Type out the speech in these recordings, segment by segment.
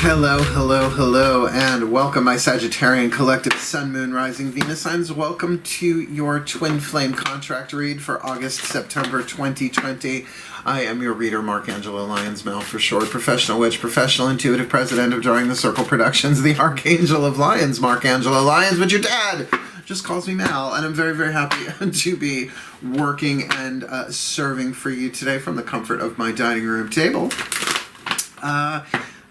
Hello, hello, hello, and welcome, my Sagittarian collective Sun, Moon, Rising, Venus signs. Welcome to your Twin Flame contract read for August, September 2020. I am your reader, Mark Angelo, Lyons, Mel for short, professional witch, professional intuitive president of Drawing the Circle Productions, the Archangel of Lyons, Mark Angelo Lyons, but your dad just calls me Mal, and I'm very, very happy to be working and serving for you today from the comfort of my dining room table.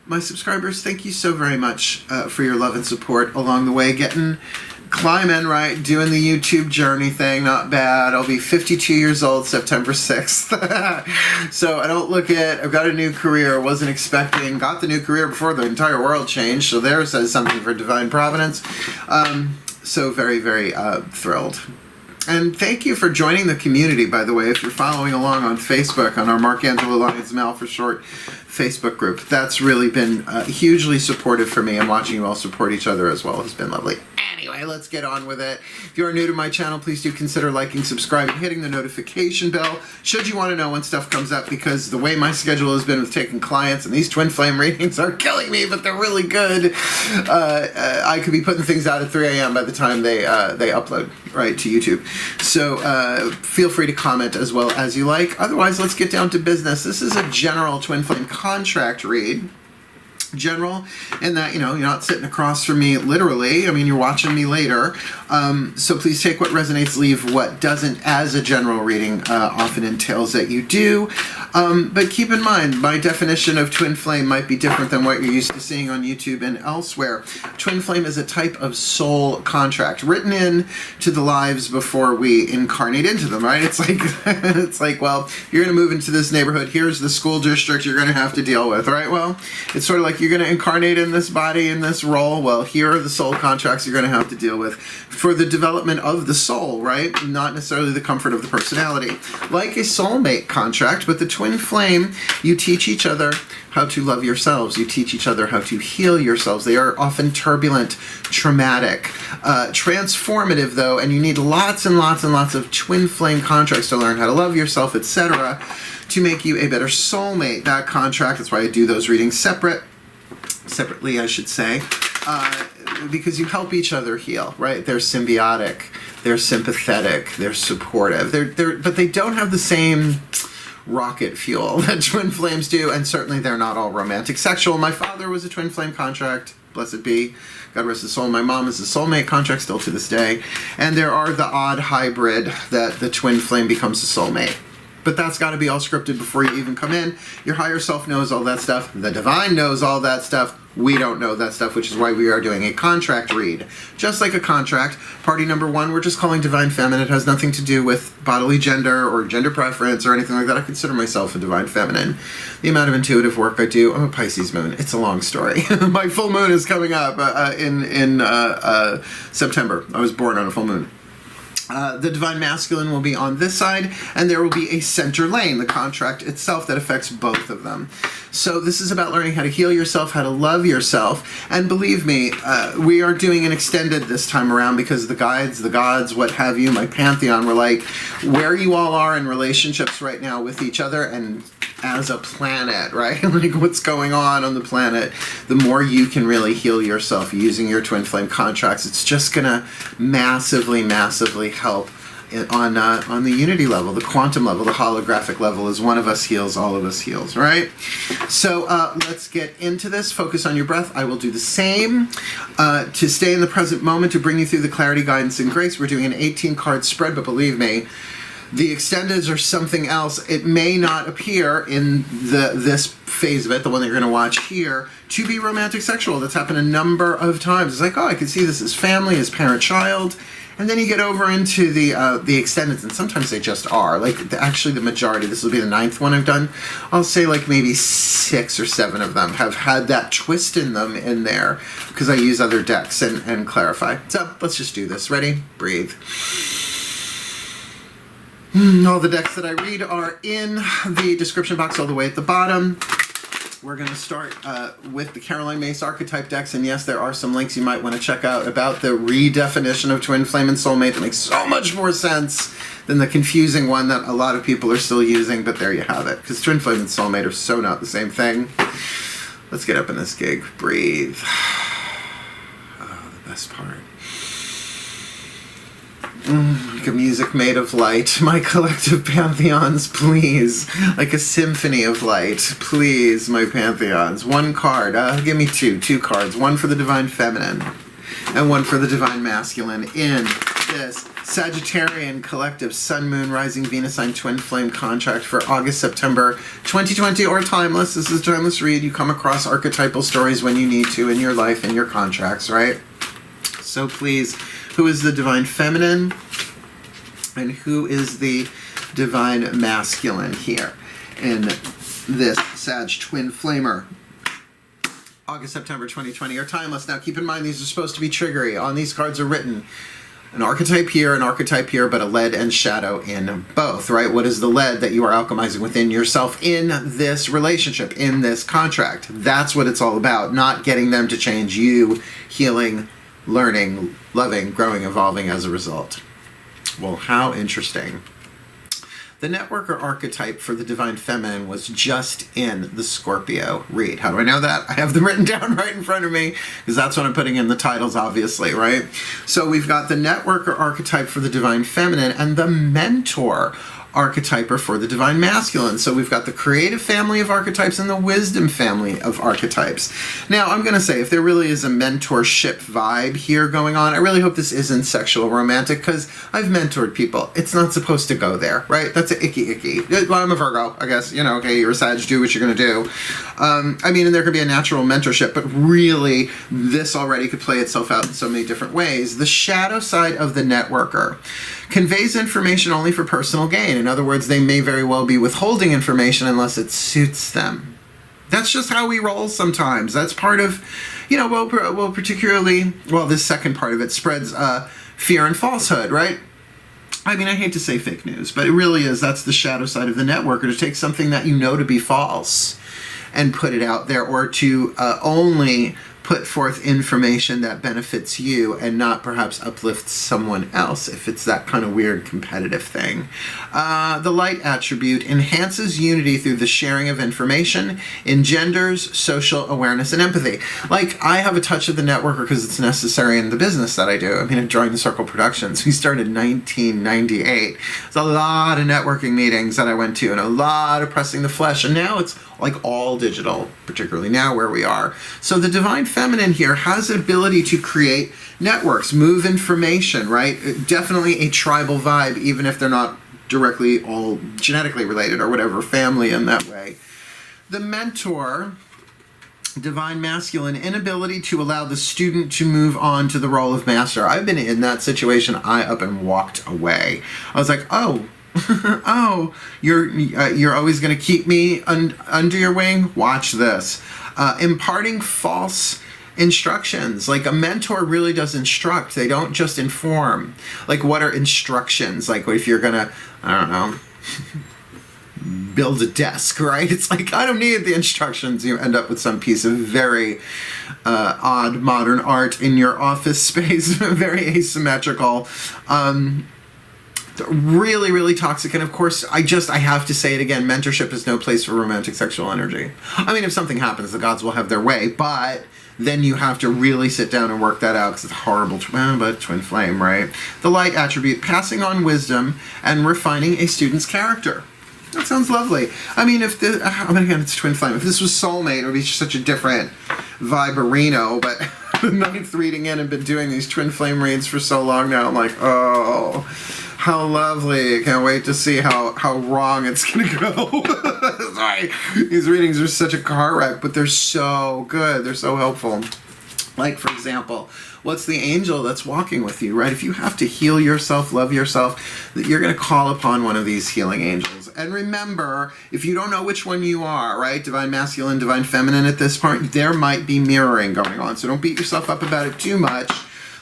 My subscribers, thank you so very much for your love and support along the way. Climbing, right? Doing the YouTube journey thing, not bad. I'll be 52 years old September 6th. So I don't look at, I've got a new career, wasn't expecting, got the new career before the entire world changed. So there says something for divine providence. So very, very thrilled. And thank you for joining the community, by the way, if you're following along on Facebook, on our Mark Angelo Lyons Mal for short Facebook group. That's really been hugely supportive for me, and watching you all support each other as well has been lovely. Anyway, let's get on with it. If you are new to my channel, please do consider liking, subscribing, hitting the notification bell should you want to know when stuff comes up, because the way my schedule has been with taking clients, and these twin flame readings are killing me, but they're really good. I could be putting things out at 3 a.m. by the time they upload right to YouTube. So feel free to comment as well as you like. Otherwise, let's get down to business. This is a general twin flame contract read. General in that, you know, you're not sitting across from me literally. I mean, you're watching me later. So please take what resonates, leave what doesn't. As a general reading often entails that you do. But keep in mind, my definition of twin flame might be different than what you're used to seeing on YouTube and elsewhere. Twin flame is a type of soul contract written in to the lives before we incarnate into them, right? It's like, it's like, well, you're going to move into this neighborhood. Here's the school district you're going to have to deal with, right? Well, it's sort of like you're going to incarnate in this body, in this role. Well, here are the soul contracts you're going to have to deal with for the development of the soul, right? Not necessarily the comfort of the personality. Like a soulmate contract, but the twin flame, you teach each other how to love yourselves. You teach each other how to heal yourselves. They are often turbulent, traumatic, transformative though, and you need lots and lots and lots of twin flame contracts to learn how to love yourself, etc., to make you a better soulmate. That contract, that's why I do those readings separately, I should say, because you help each other heal, right? They're symbiotic, they're sympathetic, they're supportive, but they don't have the same rocket fuel that twin flames do, and certainly they're not all romantic sexual. My father was a twin flame contract, blessed be, God rest his soul. My mom is a soulmate contract still to this day, and there are the odd hybrid that the twin flame becomes a soulmate. But that's got to be all scripted before you even come in. Your higher self knows all that stuff. The divine knows all that stuff. We don't know that stuff, which is why we are doing a contract read. Just like a contract, party number one, we're just calling divine feminine. It has nothing to do with bodily gender or gender preference or anything like that. I consider myself a divine feminine. The amount of intuitive work I do, I'm a Pisces moon. It's a long story. My full moon is coming up in September. I was born on a full moon. The divine masculine will be on this side, and there will be a center lane, the contract itself, that affects both of them. So this is about learning how to heal yourself, how to love yourself, and believe me, we are doing an extended this time around because the guides, the gods, what have you, my pantheon, were like, where you all are in relationships right now with each other and as a planet, right? Like what's going on the planet, the more you can really heal yourself using your twin flame contracts. It's just gonna massively, massively help on the unity level, the quantum level, the holographic level. As one of us heals, all of us heals, right? So let's get into this. Focus on your breath. I will do the same. To stay in the present moment, to bring you through the clarity, guidance, and grace, we're doing an 18-card spread, but believe me, the extendeds are something else. It may not appear in this phase of it, the one that you're going to watch here, to be romantic sexual. That's happened a number of times. It's like, oh, I can see this as family, as parent-child. And then you get over into the extendeds, and sometimes they just are. Like, actually, the majority, this will be the 9th one I've done, I'll say like maybe 6 or 7 of them have had that twist in them in there, because I use other decks and clarify. So, let's just do this. Ready? Breathe. All the decks that I read are in the description box all the way at the bottom. We're going to start with the Caroline Myss archetype decks, and yes, there are some links you might want to check out about the redefinition of twin flame and soulmate that makes so much more sense than the confusing one that a lot of people are still using, but there you have it, because twin flame and soulmate are so not the same thing. Let's get up in this gig. Breathe. Oh, the best part. Like a music made of light. My collective pantheons, please. Like a symphony of light. Please, my pantheons. One card. Give me two cards. One for the Divine Feminine and one for the Divine Masculine in this Sagittarian collective Sun, Moon, Rising, Venus sign twin flame contract for August, September 2020 or timeless. This is timeless read. You come across archetypal stories when you need to in your life and your contracts, right? So please, who is the Divine Feminine and who is the Divine Masculine here in this Sag Twin Flamer? August, September 2020 are timeless. Now keep in mind these are supposed to be triggery. On these cards are written an archetype here, but a lead and shadow in both, right? What is the lead that you are alchemizing within yourself in this relationship, in this contract? That's what it's all about, not getting them to change, you healing, learning, loving, growing, evolving as a result. Well, how interesting. The networker archetype for the Divine Feminine was just in the Scorpio read. How do I know that? I have them written down right in front of me because that's what I'm putting in the titles, obviously, right? So we've got the networker archetype for the Divine Feminine and the mentor archetype for the Divine Masculine. So we've got the creative family of archetypes and the wisdom family of archetypes. Now, I'm going to say, if there really is a mentorship vibe here going on, I really hope this isn't sexual romantic, because I've mentored people. It's not supposed to go there, right? That's an icky. Well, I'm a Virgo, I guess. You know, okay, you're a Sag, do what you're going to do. I mean, and there could be a natural mentorship, but really, this already could play itself out in so many different ways. The shadow side of the networker conveys information only for personal gain. In other words, they may very well be withholding information unless it suits them. That's just how we roll sometimes. That's part of, you know, well, particularly, well, this second part of it spreads fear and falsehood, right? I mean, I hate to say fake news, but it really is. That's the shadow side of the networker, to take something that you know to be false and put it out there, or to only put forth information that benefits you and not perhaps uplifts someone else, if it's that kind of weird competitive thing. The light attribute enhances unity through the sharing of information, engenders social awareness and empathy. Like, I have a touch of the networker because it's necessary in the business that I do. I mean, at Drawing the Circle Productions, we started in 1998. There's a lot of networking meetings that I went to and a lot of pressing the flesh, and now it's like all digital, particularly now where we are. So the Divine Feminine here has an ability to create networks, move information, right? Definitely a tribal vibe, even if they're not directly all genetically related or whatever, family in that way. The mentor, Divine Masculine, inability to allow the student to move on to the role of master. I've been in that situation. I up and walked away. I was like, oh, oh, you're always going to keep me under your wing? Watch this. Imparting false instructions. Like, a mentor really does instruct. They don't just inform. Like, what are instructions? Like, what if you're going to, I don't know, build a desk, right? It's like, I don't need the instructions. You end up with some piece of very odd modern art in your office space, very asymmetrical. Really, really toxic. And of course, I have to say it again, mentorship is no place for romantic sexual energy. I mean, if something happens, the gods will have their way, but then you have to really sit down and work that out, because it's horrible, but twin flame, right? The light attribute, passing on wisdom and refining a student's character. That sounds lovely. I mean, if the, again, it's twin flame. If this was soulmate, it would be such a different vibe-areno, but the ninth reading in and been doing these twin flame reads for so long now, I'm like, oh, how lovely. I can't wait to see how wrong it's going to go. Sorry. These readings are such a car wreck, but they're so good. They're so helpful. Like, for example, what's the angel that's walking with you, right? If you have to heal yourself, love yourself, you're going to call upon one of these healing angels. And remember, if you don't know which one you are, right, Divine Masculine, Divine Feminine at this point, there might be mirroring going on. So don't beat yourself up about it too much.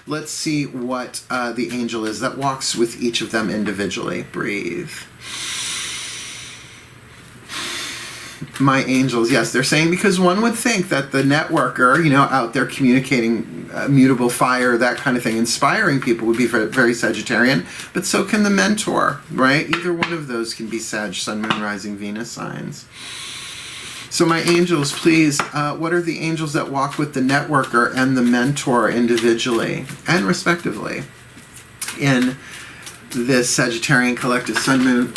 Let's see what the angel is that walks with each of them individually. Breathe. My angels, yes, they're saying, because one would think that the networker, you know, out there communicating mutable fire, that kind of thing, inspiring people would be very Sagittarian, but so can the mentor, right? Either one of those can be Sag, Sun, Moon, Rising, Venus signs. So my angels, please, what are the angels that walk with the networker and the mentor individually and respectively in this Sagittarian collective sun, moon,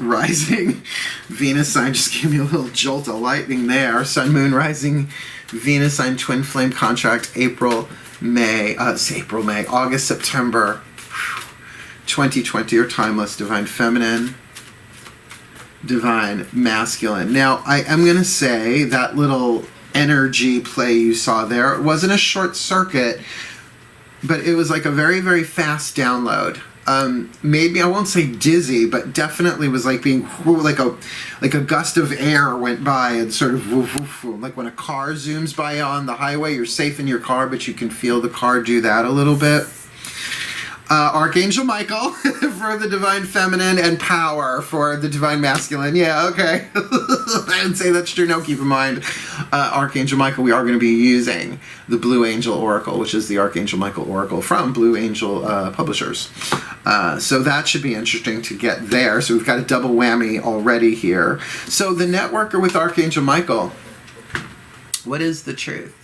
rising Venus sign? Just gave me a little jolt of lightning there. Sun, moon, rising Venus sign, twin flame contract, May, August, September 2020, or timeless, divine feminine, divine masculine. Now, I am going to say that little energy play you saw there, it wasn't a short circuit, but it was like a very, very fast download. Maybe I won't say dizzy, but definitely was like being like a gust of air went by and sort of woof, woof, woof. Like when a car zooms by on the highway, you're safe in your car, but you can feel the car do that a little bit. Archangel Michael for the divine feminine, and power for the divine masculine. Yeah, okay. I didn't say that's true. No, keep in mind, Archangel Michael, we are going to be using the Blue Angel Oracle, which is the Archangel Michael Oracle from Blue Angel Publishers. So that should be interesting to get there. So we've got a double whammy already here. So the networker with Archangel Michael, what is the truth?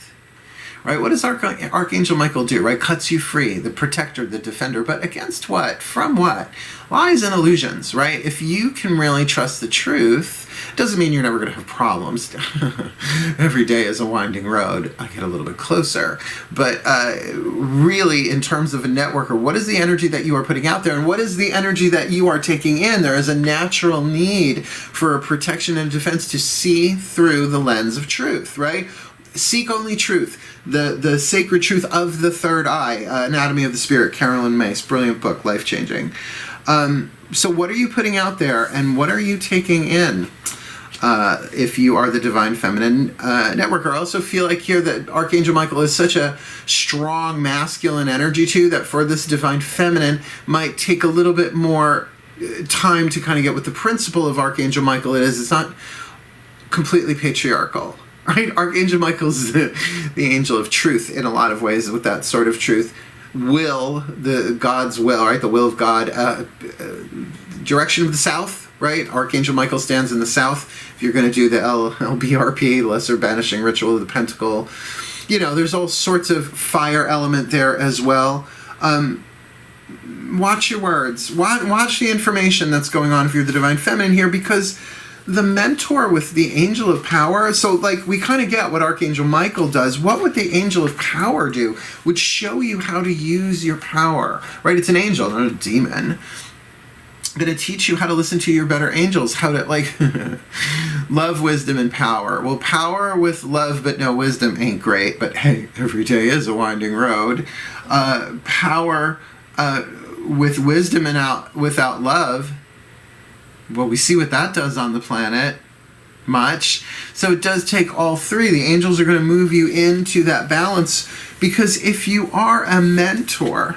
Right, what does Archangel Michael do? Right, cuts you free, the protector, the defender, but against what? From what? Lies and illusions, right? If you can really trust the truth, doesn't mean you're never going to have problems. Every day is a winding road. I get a little bit closer. But really, in terms of a networker, what is the energy that you are putting out there, and what is the energy that you are taking in? There is a natural need for a protection and defense to see through the lens of truth, right? Seek only truth. The sacred truth of the third eye, Anatomy of the Spirit, Carolyn Mace, brilliant book, life-changing. So what are you putting out there, and what are you taking in if you are the divine feminine networker? I also feel like here that Archangel Michael is such a strong masculine energy too, that for this divine feminine might take a little bit more time to kind of get what the principle of Archangel Michael is. It's not completely patriarchal. Right? Archangel Michael's the angel of truth in a lot of ways with that sort of truth. Will, the God's will, right? The will of God. Direction of the south, right? Archangel Michael stands in the south. If you're going to do the LBRP, Lesser Banishing Ritual of the Pentacle, you know, there's all sorts of fire element there as well. Watch your words. Watch the information that's going on if you're the divine feminine here, because the mentor with the angel of power, so like we kind of get what Archangel Michael does. What would the angel of power do? Would show you how to use your power, right? It's an angel, not a demon. Going to teach you how to listen to your better angels, how to like love, wisdom, and power. Well, power with love but no wisdom ain't great, but hey, every day is a winding road. Power with wisdom and without love, well, we see what that does on the planet. Much. So it does take all three. The angels are going to move you into that balance, because if you are a mentor,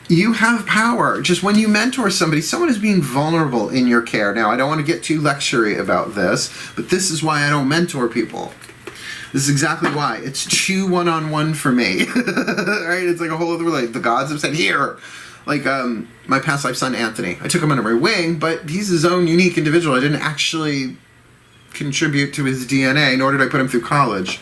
you have power. Just when you mentor somebody, someone is being vulnerable in your care. Now, I don't want to get too lectury about this, but this is why I don't mentor people. This is exactly why. It's too one-on-one for me. Right? It's like a whole other relationship. The gods have said, here. Like my past life son, Anthony. I took him under my wing, but he's his own unique individual. I didn't actually contribute to his DNA, nor did I put him through college.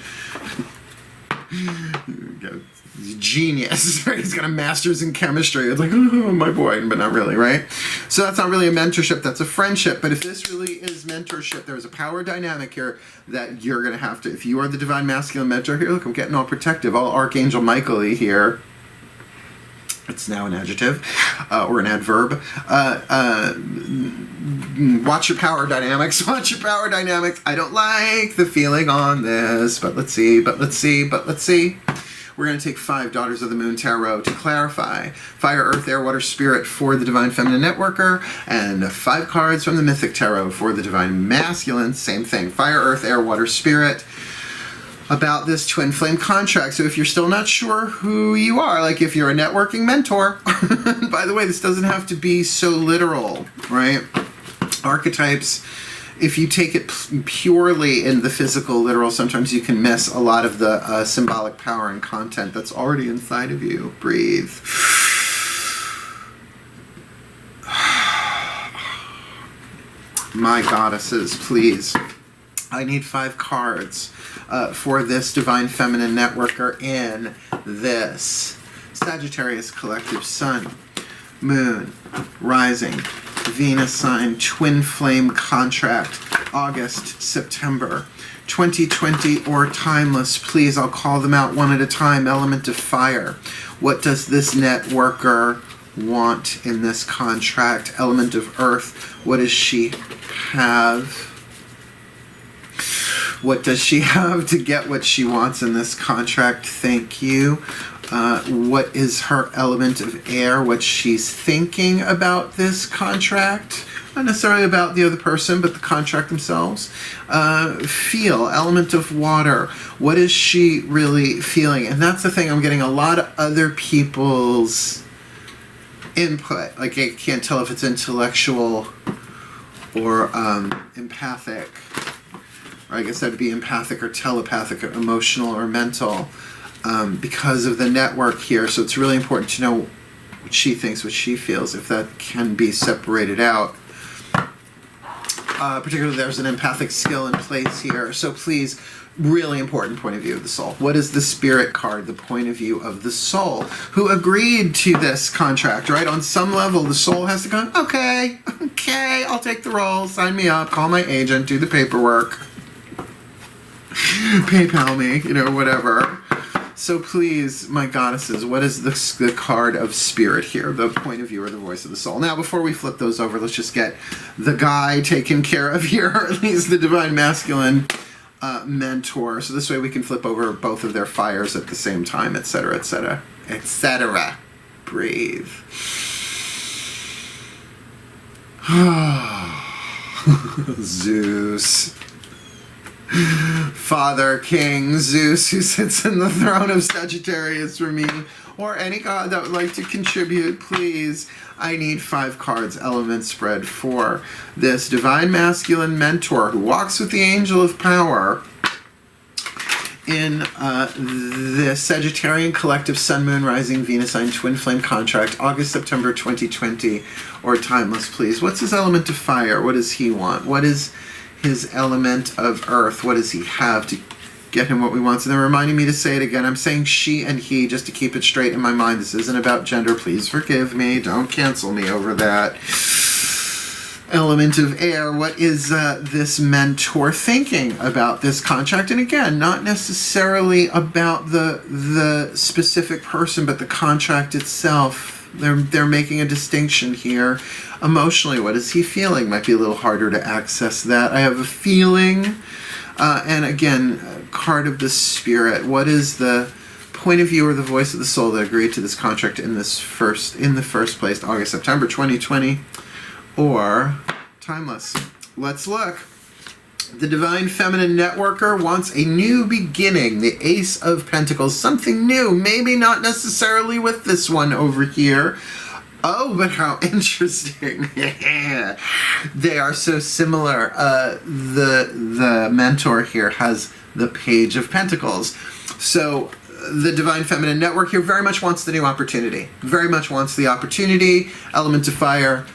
He's a genius, right? He's got a master's in chemistry. It's like, oh, my boy, but not really, right? So that's not really a mentorship, that's a friendship. But if this really is mentorship, there's a power dynamic here that you're going to have to, if you are the divine masculine mentor, here, look, I'm getting all protective, all Archangel Michael-y here. It's now an adjective or an adverb. Watch your power dynamics. Watch your power dynamics. I don't like the feeling on this, but let's see. We're going to take 5 Daughters of the Moon Tarot to clarify. Fire, Earth, Air, Water, Spirit for the Divine Feminine Networker, and 5 cards from the Mythic Tarot for the Divine Masculine. Same thing. Fire, Earth, Air, Water, Spirit. About this twin flame contract. So if you're still not sure who you are, like if you're a networking mentor, by the way, this doesn't have to be so literal, right? Archetypes, if you take it purely in the physical, literal, sometimes you can miss a lot of the symbolic power and content that's already inside of you. Breathe. My goddesses, please. I need 5 cards for this Divine Feminine Networker in this Sagittarius collective Sun, Moon, Rising, Venus sign, twin flame contract, August, September 2020 or timeless. Please, I'll call them out one at a time. Element of fire. What does this networker want in this contract? Element of earth. What does she have? What does she have to get what she wants in this contract? Thank you. What is her element of air? What she's thinking about this contract? Not necessarily about the other person, but the contract themselves. Feel, element of water. What is she really feeling? And that's the thing, I'm getting a lot of other people's input. Like, I can't tell if it's intellectual or empathic. Or I guess that'd be empathic or telepathic, or emotional or mental, because of the network here. So it's really important to know what she thinks, what she feels, if that can be separated out. Particularly, there's an empathic skill in place here. So please, really important point of view of the soul. What is the spirit card? The point of view of the soul who agreed to this contract, right? On some level, the soul has to go, okay, I'll take the role, sign me up, call my agent, do the paperwork, PayPal me, whatever. So please, my goddesses, what is the card of spirit here? The point of view or the voice of the soul. Now, before we flip those over, let's just get the guy taken care of here, or at least the divine masculine mentor. So this way we can flip over both of their fires at the same time, etc., etc., etc. Breathe. Zeus. Father, King, Zeus, who sits in the throne of Sagittarius for me, or any god that would like to contribute, please. I need 5 cards, element spread for this divine masculine mentor who walks with the angel of power in the Sagittarian collective Sun, Moon, Rising, Venus sign, twin flame contract, August, September 2020, or timeless, please. What's his element of fire? What does he want? What is his element of earth? What does he have to get him what we want? So they're reminding me to say it again. I'm saying she and he just to keep it straight in my mind. This isn't about gender. Please forgive me. Don't cancel me over that. Element of air. What is this mentor thinking about this contract? And again, not necessarily about the specific person, but the contract itself. They're making a distinction here. Emotionally, what is he feeling? Might be a little harder to access that. I have a feeling. And again, card of the spirit. What is the point of view or the voice of the soul that agreed to this contract in the first place, August, September 2020, or timeless? Let's look. The Divine Feminine Networker wants a new beginning. The Ace of Pentacles. Something new. Maybe not necessarily with this one over here. Oh, but how interesting. They are so similar. The mentor here has the Page of Pentacles. So the Divine Feminine Network here very much wants the new opportunity. Very much wants the opportunity. Element of fire.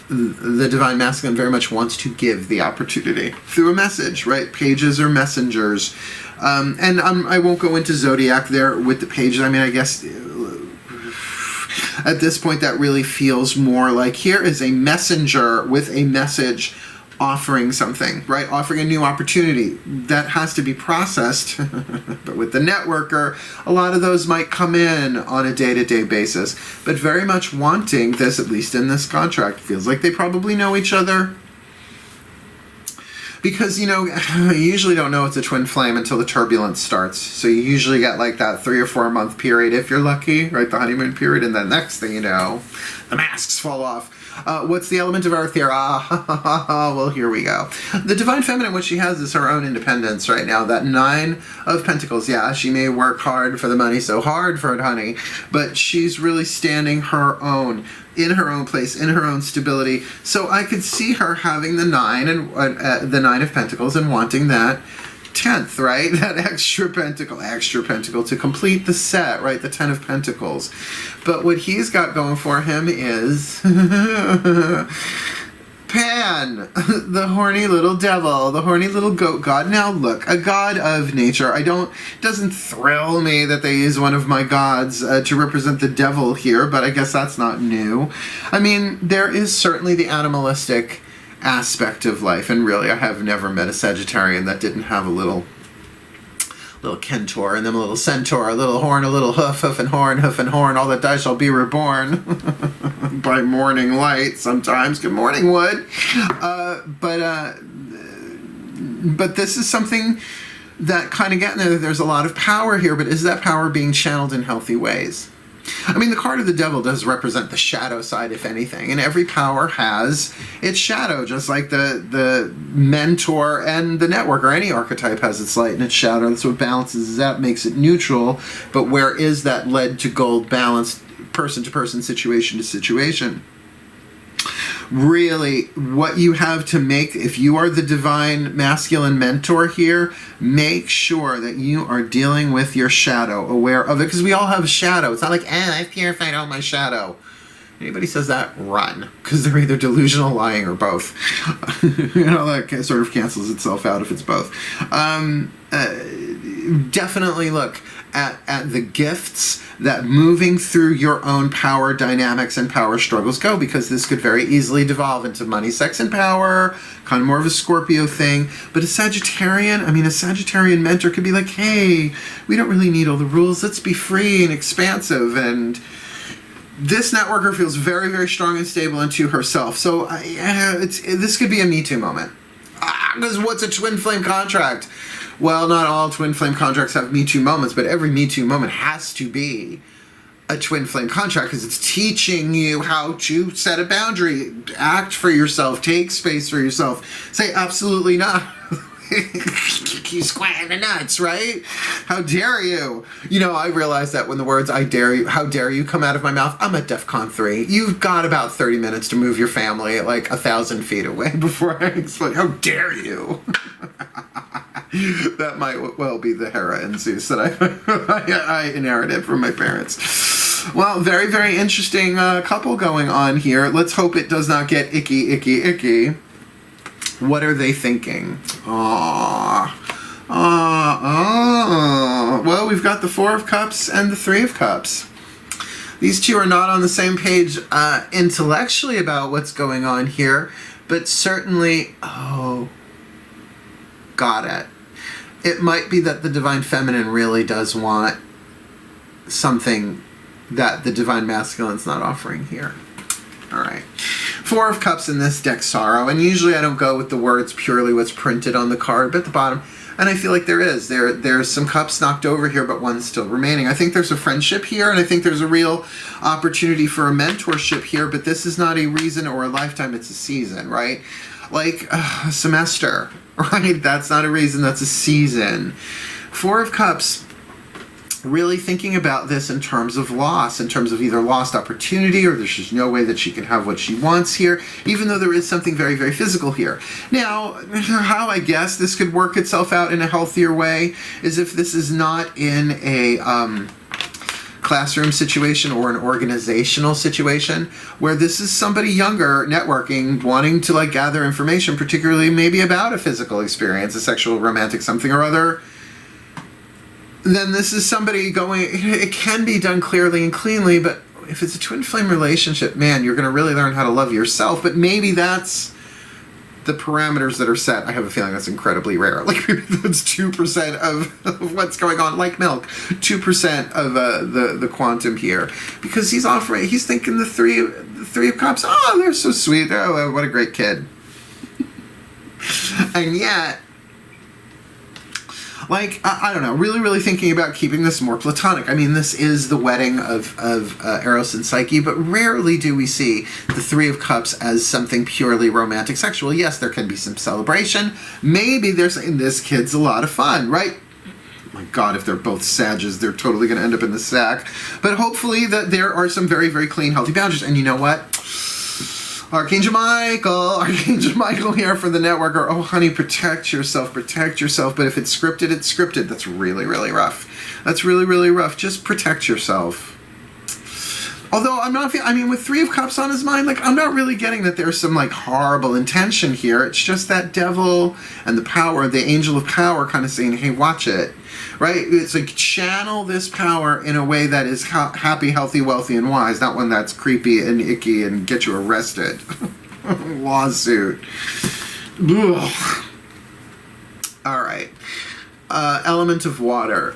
The Divine Masculine very much wants to give the opportunity through a message, right? Pages are messengers. And I won't go into Zodiac there with the pages. I mean, I guess at this point that really feels more like here is a messenger with a message offering something, right? Offering a new opportunity. That has to be processed. But with the networker, a lot of those might come in on a day-to-day basis. But very much wanting this, at least in this contract. Feels like they probably know each other. Because, you usually don't know it's a twin flame until the turbulence starts. So you usually get like that 3 or 4 month period if you're lucky, right? The honeymoon period. And then next thing you know, the masks fall off. What's the element of earth here? Well, here we go. The Divine Feminine, what she has is her own independence right now. That 9 of Pentacles, yeah, she may work hard for the money, so hard for it, honey, but she's really standing her own, in her own place, in her own stability. So I could see her having the 9 and the 9 of Pentacles and wanting that 10th, right? That extra pentacle to complete the set, right? The 10 of Pentacles. But what he's got going for him is Pan, the horny little devil, the horny little goat god. Now look, a god of nature. Doesn't thrill me that they use one of my gods to represent the devil here, but I guess that's not new. I mean, there is certainly the animalistic aspect of life, and really I have never met a Sagittarian that didn't have a little Kentaur, and then a little centaur, a little horn, a little hoof and horn, all that die shall be reborn by morning light sometimes. Good morning, Wood. But this is something that kind of getting there. There's a lot of power here, but is that power being channeled in healthy ways? I mean, the card of the devil does represent the shadow side, if anything, and every power has its shadow, just like the mentor and the network, or any archetype has its light and its shadow. That's what balances it out, makes it neutral. But where is that lead to gold balance, person to person, situation to situation? Really, what you have to make, if you are the divine masculine mentor here, make sure that you are dealing with your shadow, aware of it, because we all have shadow. It's not like, I've purified all my shadow. Anybody says that, run, because they're either delusional, lying, or both. That sort of cancels itself out if it's both. Definitely look at the gifts that moving through your own power dynamics and power struggles go, because this could very easily devolve into money, sex, and power, kind of more of a Scorpio thing. But a Sagittarian mentor could be like, hey, we don't really need all the rules. Let's be free and expansive. And this networker feels very, very strong and stable into herself. So this could be a Me Too moment. Because what's a twin flame contract? Well, not all twin flame contracts have Me Too moments, but every Me Too moment has to be a twin flame contract, because it's teaching you how to set a boundary, act for yourself, take space for yourself, say absolutely not. You square the nuts, right? How dare you? I realize that when the words "I dare you," "how dare you" come out of my mouth, I'm at DEFCON 3. You've got about 30 minutes to move your family like 1,000 feet away before I explain. How dare you? That might well be the Hera and Zeus that I inherited from my parents. Well, very, very interesting couple going on here. Let's hope it does not get icky, icky, icky. What are they thinking? Well, we've got the Four of Cups and the Three of Cups. These two are not on the same page intellectually about what's going on here, but certainly, got it. It might be that the Divine Feminine really does want something that the Divine Masculine's not offering here. All right. Four of Cups in this deck, sorrow. And usually I don't go with the words purely what's printed on the card, but at the bottom, and I feel like there's some cups knocked over here, but one's still remaining. I think there's a friendship here, and I think there's a real opportunity for a mentorship here, but this is not a reason or a lifetime, it's a season, right? Like a semester, right? That's not a reason, that's a season. Four of Cups, really thinking about this in terms of loss, in terms of either lost opportunity or there's just no way that she can have what she wants here, even though there is something very, very physical here. Now, how I guess this could work itself out in a healthier way is if this is not in a classroom situation or an organizational situation, where this is somebody younger networking, wanting to gather information, particularly maybe about a physical experience, a sexual, romantic something or other. Then this is somebody going, it can be done clearly and cleanly, but if it's a twin flame relationship, man, you're going to really learn how to love yourself. But maybe that's the parameters that are set. I have a feeling that's incredibly rare. Like maybe that's 2% of what's going on, like milk. 2% of the quantum here, because he's thinking the three of Cups. Oh, they're so sweet. Oh, what a great kid. And yet, I don't know, really, really thinking about keeping this more platonic. I mean, this is the wedding of Eros and Psyche, but rarely do we see the Three of Cups as something purely romantic, sexual. Yes, there can be some celebration. Maybe they're saying this kid's a lot of fun, right? My God, if they're both Sages, they're totally going to end up in the sack. But hopefully that there are some very, very clean, healthy boundaries. And you know what? Archangel Michael here for the networker. Oh, honey, protect yourself. But if it's scripted, it's scripted. That's really, really rough. That's really, really rough. Just protect yourself. Although I'm not I mean, with 3 of Cups on his mind, like, I'm not really getting that there's some, like, horrible intention here. It's just that devil and the power, the angel of power kind of saying, hey, watch it, right? It's like, channel this power in a way that is happy, healthy, wealthy, and wise, not one that's creepy and icky and get you arrested. Lawsuit. Ugh. All right. Element of water.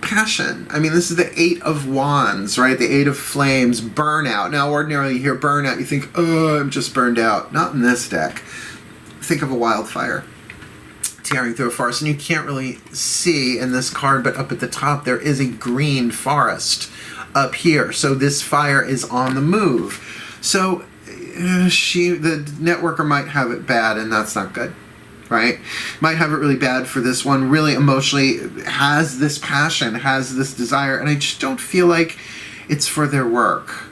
Passion. I mean, this is the 8 of Wands, right? The 8 of Flames. Burnout. Now, ordinarily you hear burnout, you think, oh, I'm just burned out. Not in this deck. Think of a wildfire tearing through a forest, and you can't really see in this card, but up at the top there is a green forest up here. So this fire is on the move. So the networker might have it bad, and that's not good. Right? Might have it really bad for this one, really emotionally has this passion, has this desire, and I just don't feel like it's for their work.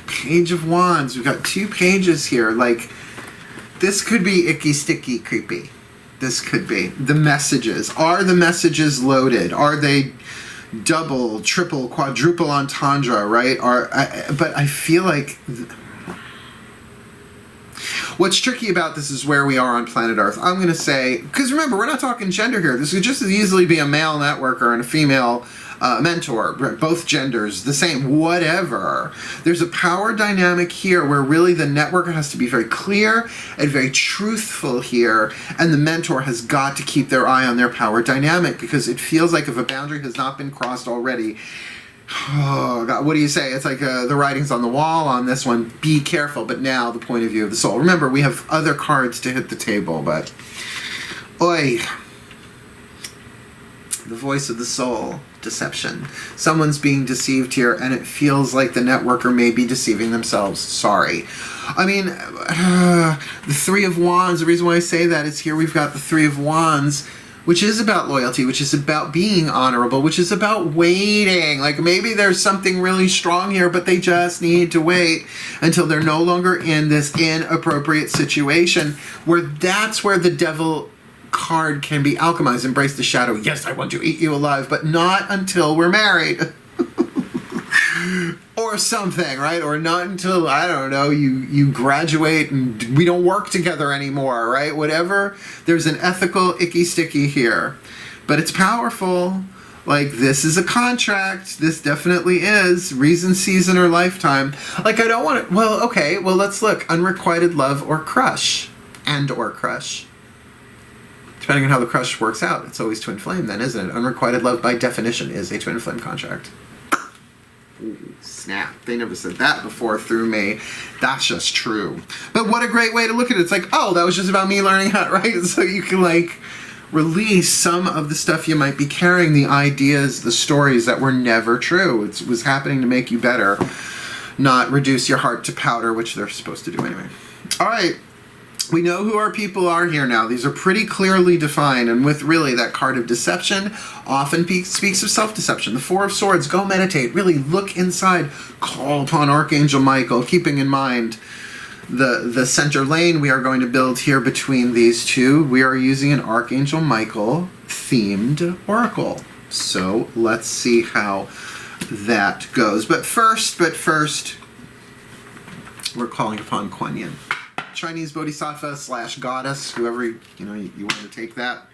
Page of Wands. We've got 2 pages here. Like, this could be icky, sticky, creepy. This could be. The messages. Are the messages loaded? Are they double, triple, quadruple entendre, right? But I feel like... What's tricky about this is where we are on planet Earth. I'm going to say, because remember, we're not talking gender here. This could just as easily be a male networker and a female mentor, both genders, the same, whatever. There's a power dynamic here where really the networker has to be very clear and very truthful here, and the mentor has got to keep their eye on their power dynamic, because it feels like if a boundary has not been crossed already, oh God, what do you say? It's like the writing's on the wall on this one. Be careful. But now the point of view of the soul. Remember, we have other cards to hit the table, but oi. The voice of the soul. Deception. Someone's being deceived here, and it feels like the networker may be deceiving themselves. Sorry. I mean, the 3 of Wands, the reason why I say that is here we've got the 3 of Wands, which is about loyalty, which is about being honorable, which is about waiting. Like, maybe there's something really strong here, but they just need to wait until they're no longer in this inappropriate situation, where that's where the devil card can be alchemized. Embrace the shadow. Yes, I want to eat you alive, but not until we're married. Or something, right? Or not until, I don't know, you graduate and we don't work together anymore, right? Whatever. There's an ethical icky sticky here. But it's powerful. Like, this is a contract. This definitely is. Reason, season, or lifetime. Like, I don't want to... Well, okay. Well, let's look. Unrequited love or crush. Or crush. Depending on how the crush works out. It's always twin flame then, isn't it? Unrequited love, by definition, is a twin flame contract. Ooh, snap. They never said that before through me. That's just true. But what a great way to look at it. It's like, oh, that was just about me learning how to write. So you can, like, release some of the stuff you might be carrying, the ideas, the stories that were never true. It was happening to make you better, not reduce your heart to powder, which they're supposed to do anyway. All right. We know who our people are here now. These are pretty clearly defined, and with really that card of deception often speaks of self-deception. The 4 of Swords, go meditate, really look inside, call upon Archangel Michael, keeping in mind the center lane we are going to build here between these two. We are using an Archangel Michael themed oracle. So let's see how that goes. But first, we're calling upon Kuan Yin. Chinese bodhisattva / goddess, whoever you want to take that,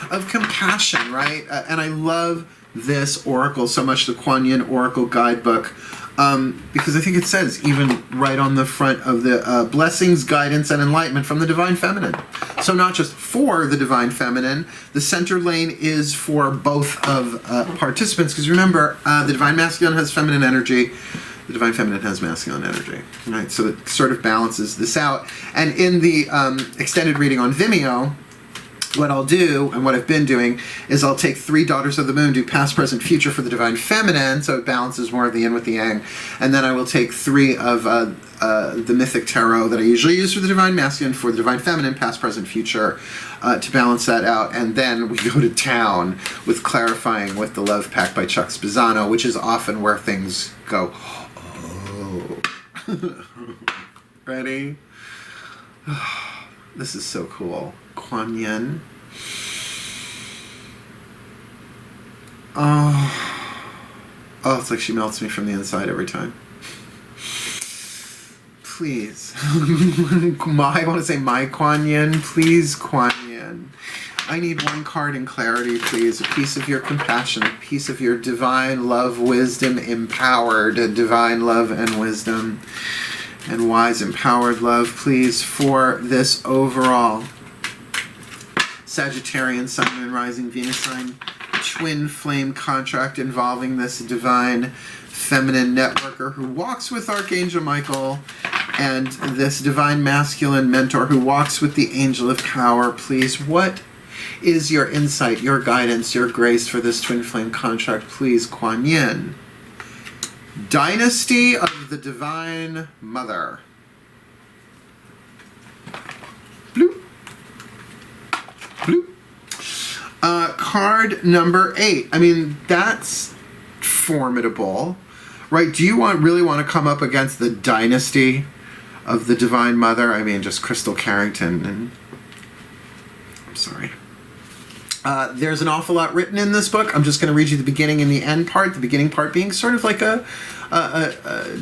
of compassion, right? And I love this oracle so much, the Kuan Yin Oracle Guidebook, because I think it says, even right on the front of the blessings, guidance, and enlightenment from the Divine Feminine. So not just for the Divine Feminine, the center lane is for both of participants, because remember, the Divine Masculine has feminine energy, the Divine Feminine has masculine energy, right? So it sort of balances this out. And in the extended reading on Vimeo, what I'll do, and what I've been doing, is I'll take 3 Daughters of the Moon, do past, present, future for the Divine Feminine, so it balances more of the yin with the yang. And then I will take 3 of the Mythic Tarot that I usually use for the Divine Masculine, for the Divine Feminine, past, present, future, to balance that out. And then we go to town with Clarifying with the Love Pack by Chuck Spezzano, which is often where things go, ready? This is so cool. Kuan Yin. Oh. it's like she melts me from the inside every time. Please. I want to say my Kuan Yin. Please, Kuan Yin. I need one card in clarity, please. A piece of your compassion, a piece of your divine love, wisdom, empowered, divine love and wisdom, and wise, empowered love, please, for this overall Sagittarian Sun and Rising Venus sign twin flame contract involving this divine feminine networker who walks with Archangel Michael and this divine masculine mentor who walks with the angel of power. Please, what is your insight, your guidance, your grace for this twin flame contract? Please, Kuan Yin. Dynasty of the Divine Mother. Bloop. Bloop. Card number 8. I mean, that's formidable, right? Do you really want to come up against the dynasty of the Divine Mother? I mean, just Crystal Carrington and... I'm sorry. There's an awful lot written in this book. I'm just going to read you the beginning and the end part. The beginning part being sort of like a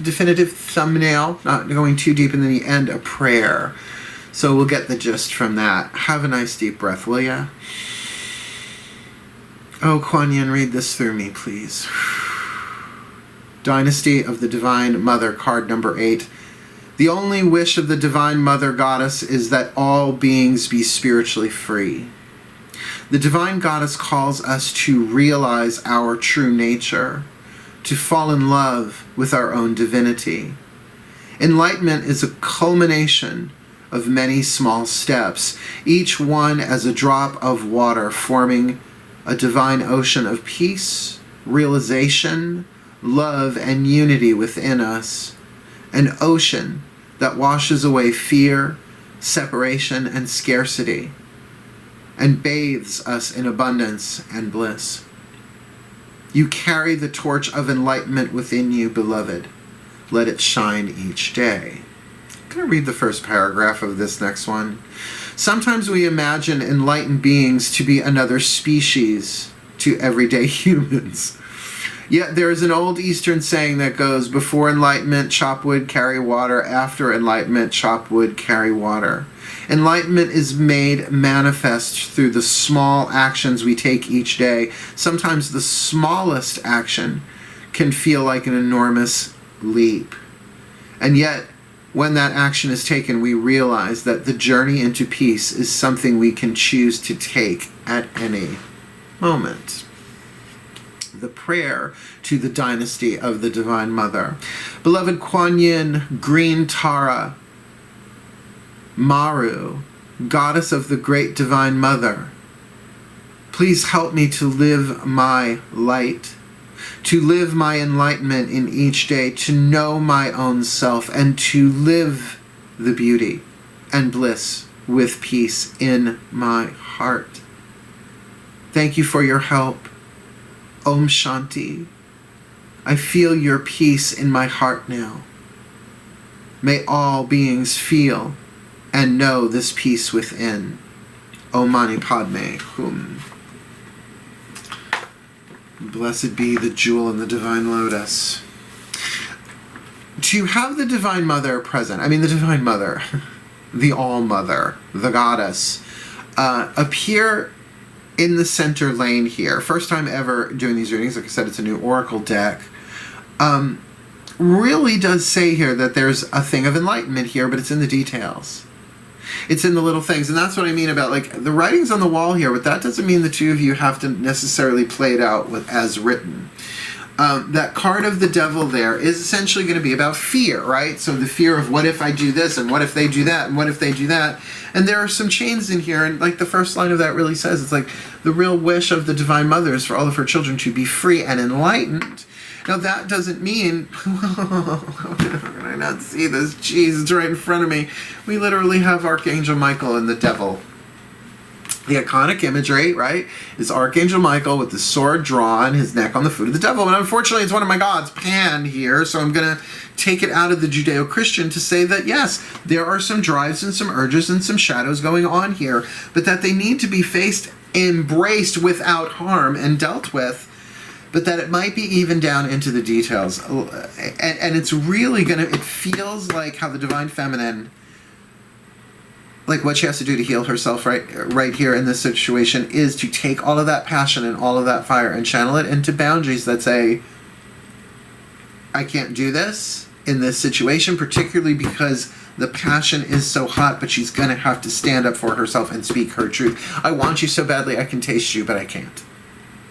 definitive thumbnail, not going too deep, and then the end, a prayer. So we'll get the gist from that. Have a nice deep breath, will ya? Oh, Kuan Yin, read this through me, please. Dynasty of the Divine Mother, card number 8. The only wish of the Divine Mother Goddess is that all beings be spiritually free. The Divine Goddess calls us to realize our true nature, to fall in love with our own divinity. Enlightenment is a culmination of many small steps, each one as a drop of water forming a divine ocean of peace, realization, love, and unity within us. An ocean that washes away fear, separation, and scarcity, and bathes us in abundance and bliss. You carry the torch of enlightenment within you, beloved. Let it shine each day. I'm going to read the first paragraph of this next one. Sometimes we imagine enlightened beings to be another species to everyday humans. Yet there is an old Eastern saying that goes, before enlightenment, chop wood, carry water. After enlightenment, chop wood, carry water. Enlightenment is made manifest through the small actions we take each day. Sometimes the smallest action can feel like an enormous leap. And yet, when that action is taken, we realize that the journey into peace is something we can choose to take at any moment. The prayer to the dynasty of the Divine Mother. Beloved Kuan Yin, Green Tara, Maru, Goddess of the Great Divine Mother, please help me to live my light, to live my enlightenment in each day, to know my own self, and to live the beauty and bliss with peace in my heart. Thank you for your help. Om Shanti. I feel your peace in my heart now. May all beings feel and know this peace within. Om Mani Padme Hum. Blessed be the jewel in the divine lotus. To have the Divine Mother present, I mean the Divine Mother, the All-Mother, the Goddess, appear in the center lane here. First time ever doing these readings. Like I said, it's a new Oracle deck. Really does say here that there's a thing of enlightenment here, but it's in the details. It's in the little things. And that's what I mean about, like, the writing's on the wall here, but that doesn't mean the two of you have to necessarily play it out as written. That card of the devil there is essentially going to be about fear, right? So the fear of what if I do this, and what if they do that, and what if they do that. And there are some chains in here, and like the first line of that really says, it's like the real wish of the Divine Mother is for all of her children to be free and enlightened. Now that doesn't mean, how can I not see this? Jeez, it's right in front of me. We literally have Archangel Michael and the devil. The iconic imagery, right, is Archangel Michael with the sword drawn, his neck on the foot of the devil. But unfortunately, it's one of my gods, Pan, here, so I'm going to take it out of the Judeo-Christian to say that, yes, there are some drives and some urges and some shadows going on here, but that they need to be faced, embraced without harm, and dealt with. but that it might be even down into the details. And it's really it feels like how the Divine Feminine, like what she has to do to heal herself right here in this situation, is to take all of that passion and all of that fire and channel it into boundaries that say, I can't do this in this situation, particularly because the passion is so hot, but she's going to have to stand up for herself and speak her truth. I want you so badly I can taste you, but I can't.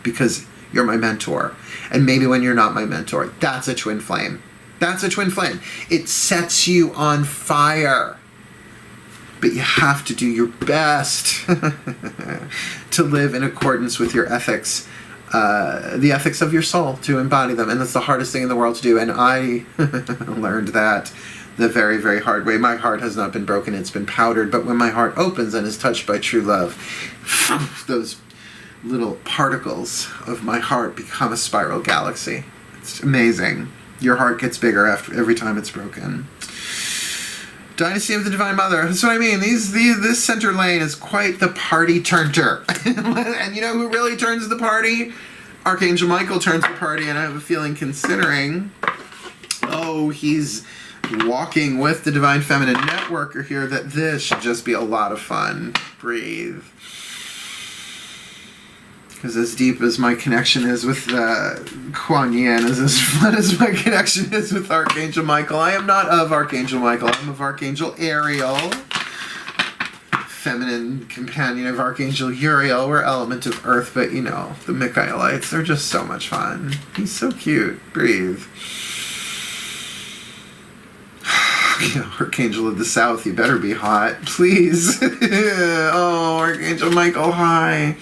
Because you're my mentor. And maybe when you're not my mentor, that's a twin flame. That's a twin flame. It sets you on fire. But you have to do your best to live in accordance with your ethics. The ethics of your soul, to embody them. And that's the hardest thing in the world to do. And I learned that the very, very hard way. My heart has not been broken, it's been powdered. But when my heart opens and is touched by true love, those little particles of my heart become a spiral galaxy. It's amazing. Your heart gets bigger every time it's broken. Dynasty of the Divine Mother. That's what I mean. This center lane is quite the party turner. And you know who really turns the party? Archangel Michael turns the party, and I have a feeling, considering, he's walking with the Divine Feminine networker here, that this should just be a lot of fun. Breathe. Because as deep as my connection is with Kuan Yin, as fun as my connection is with Archangel Michael, I am not of Archangel Michael. I'm of Archangel Ariel, feminine companion of Archangel Uriel. We're element of Earth, but you know, the Michaelites, they're just so much fun. He's so cute. Breathe. You know, Archangel of the South, you better be hot. Please. Oh, Archangel Michael, hi.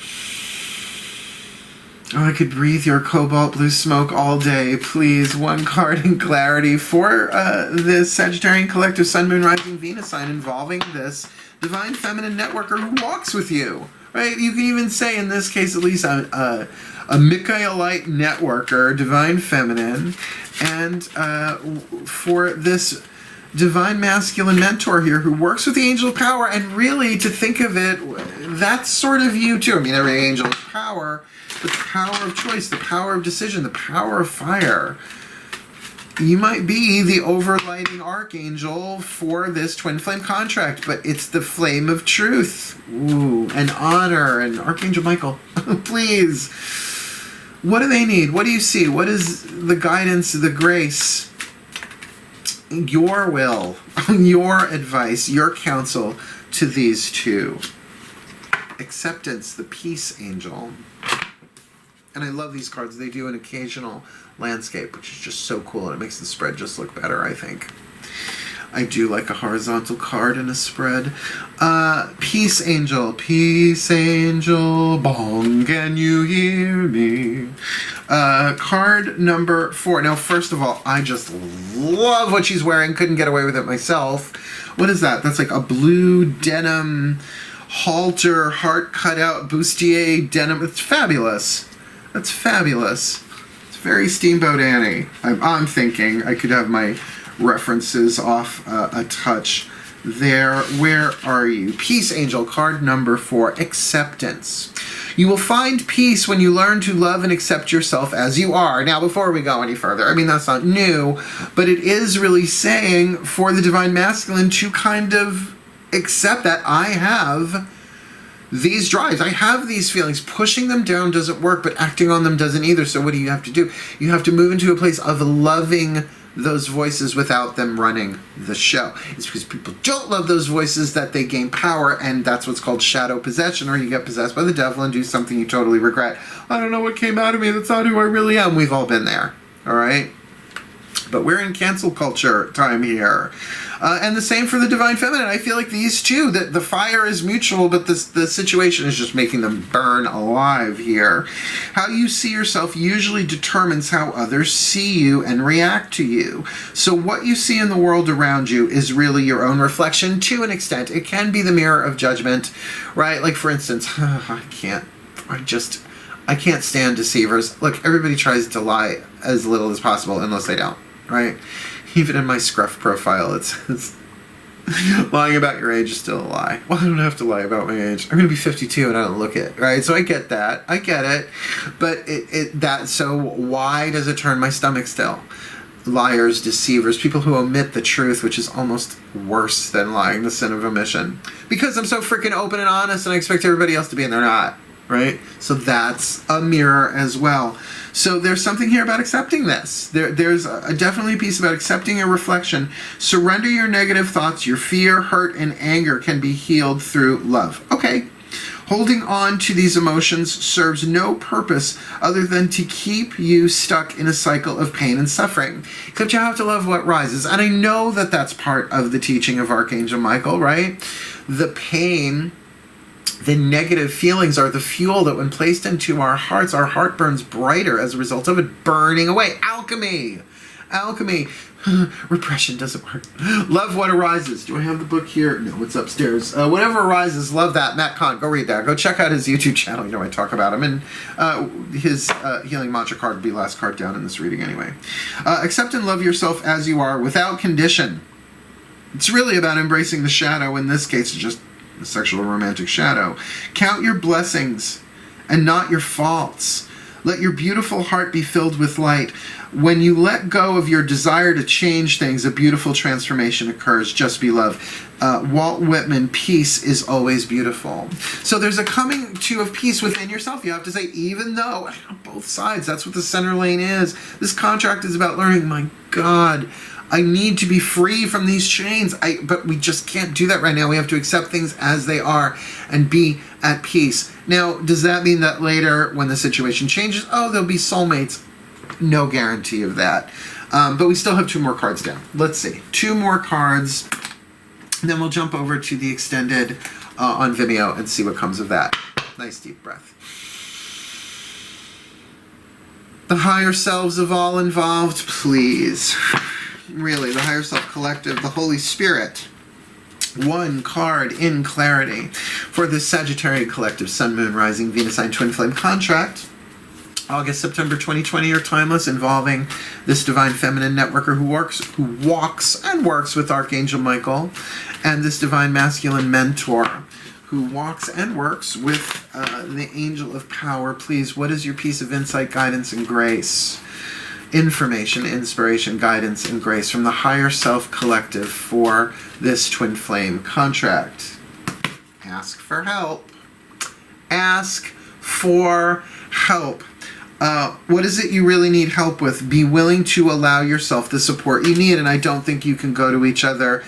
Oh, I could breathe your cobalt blue smoke all day. Please, one card in clarity for this Sagittarian collective Sun, Moon, Rising, Venus sign involving this Divine Feminine networker who walks with you, right? You can even say, in this case at least, a Michaelite networker, Divine Feminine, and for this Divine Masculine mentor here who works with the Angel of Power, and really, to think of it, that's sort of you too. I mean, every angel is power, but the power of choice, the power of decision, the power of fire. You might be the overlighting archangel for this twin flame contract, but it's the flame of truth. Ooh, and honor, and Archangel Michael, please. What do they need? What do you see? What is the guidance, the grace, your will, your advice, your counsel to these two? Acceptance, the peace angel. And I love these cards. They do an occasional landscape, which is just so cool, and it makes the spread just look better, I think. I do like a horizontal card in a spread. Peace angel, bong, can you hear me? Card number 4. Now, first of all, I just love what she's wearing. Couldn't get away with it myself. What is that? That's like a blue denim halter, heart cutout, bustier denim. It's fabulous. That's fabulous. It's very Steamboat Annie. I'm thinking I could have my references off a touch there. Where are you? Peace angel, card number 4, acceptance. You will find peace when you learn to love and accept yourself as you are. Now, before we go any further, I mean, that's not new, but it is really saying for the Divine Masculine to kind of accept that I have these drives, I have these feelings. Pushing them down doesn't work, but acting on them doesn't either. So what do you have to do? You have to move into a place of loving those voices without them running the show. It's because people don't love those voices that they gain power, and that's what's called shadow possession, or you get possessed by the devil and do something you totally regret. I don't know what came out of me. That's not who I really am. We've all been there. All right? But we're in cancel culture time here. And the same for the Divine Feminine. I feel like these two, the fire is mutual, but the situation is just making them burn alive here. How you see yourself usually determines how others see you and react to you. So what you see in the world around you is really your own reflection to an extent. It can be the mirror of judgment, right? Like, for instance, I can't stand deceivers. Look, everybody tries to lie as little as possible unless they don't, right? Even in my scruff profile, it's Lying about your age is still a lie. Well, I don't have to lie about my age. I'm going to be 52 and I don't look it, right? So I get that. I get it. But so why does it turn my stomach still? Liars, deceivers, people who omit the truth, which is almost worse than lying, the sin of omission. Because I'm so freaking open and honest and I expect everybody else to be and they're not, right? So that's a mirror as well. So there's something here about accepting this. There's definitely a piece about accepting your reflection. Surrender your negative thoughts. Your fear, hurt, and anger can be healed through love. Okay. Holding on to these emotions serves no purpose other than to keep you stuck in a cycle of pain and suffering. Except you have to love what rises. And I know that that's part of the teaching of Archangel Michael, right? The pain, the negative feelings are the fuel that when placed into our hearts, our heart burns brighter as a result of it burning away. Alchemy. Alchemy. Repression doesn't work. Love what arises. Do I have the book here? No, it's upstairs. Whatever arises, love that. Matt Kahn, go read that. Go check out his YouTube channel. You know I talk about him. And his healing mantra card will be last card down in this reading anyway. Accept and love yourself as you are without condition. It's really about embracing the shadow. In this case, it's just a sexual romantic shadow. Count your blessings and not your faults. Let your beautiful heart be filled with light. When you let go of your desire to change things, a beautiful transformation occurs. Just be love. Walt Whitman, peace is always beautiful. So there's a coming to of peace within yourself. You have to say, even though, on both sides, that's what the center lane is. This contract is about learning, my God, I need to be free from these chains. But we just can't do that right now. We have to accept things as they are and be at peace. Now, does that mean that later when the situation changes, there'll be soulmates? No guarantee of that. But we still have 2 more cards down. Let's see. 2 more cards. And then we'll jump over to the extended on Vimeo and see what comes of that. Nice deep breath. The higher selves of all involved, please. Really, the higher self collective, the Holy Spirit. 1 card in clarity for the Sagittarian collective, Sun, Moon, Rising, Venus sign, Twin Flame contract. August, September 2020 are timeless, involving this divine feminine networker who walks and works with Archangel Michael, and this divine masculine mentor who walks and works with the angel of power. Please, what is your piece of insight, guidance, and grace? Information, inspiration, guidance, and grace from the higher self collective for this twin flame contract. Ask for help. Ask for help. What is it you really need help with? Be willing to allow yourself the support you need, and I don't think you can go to each other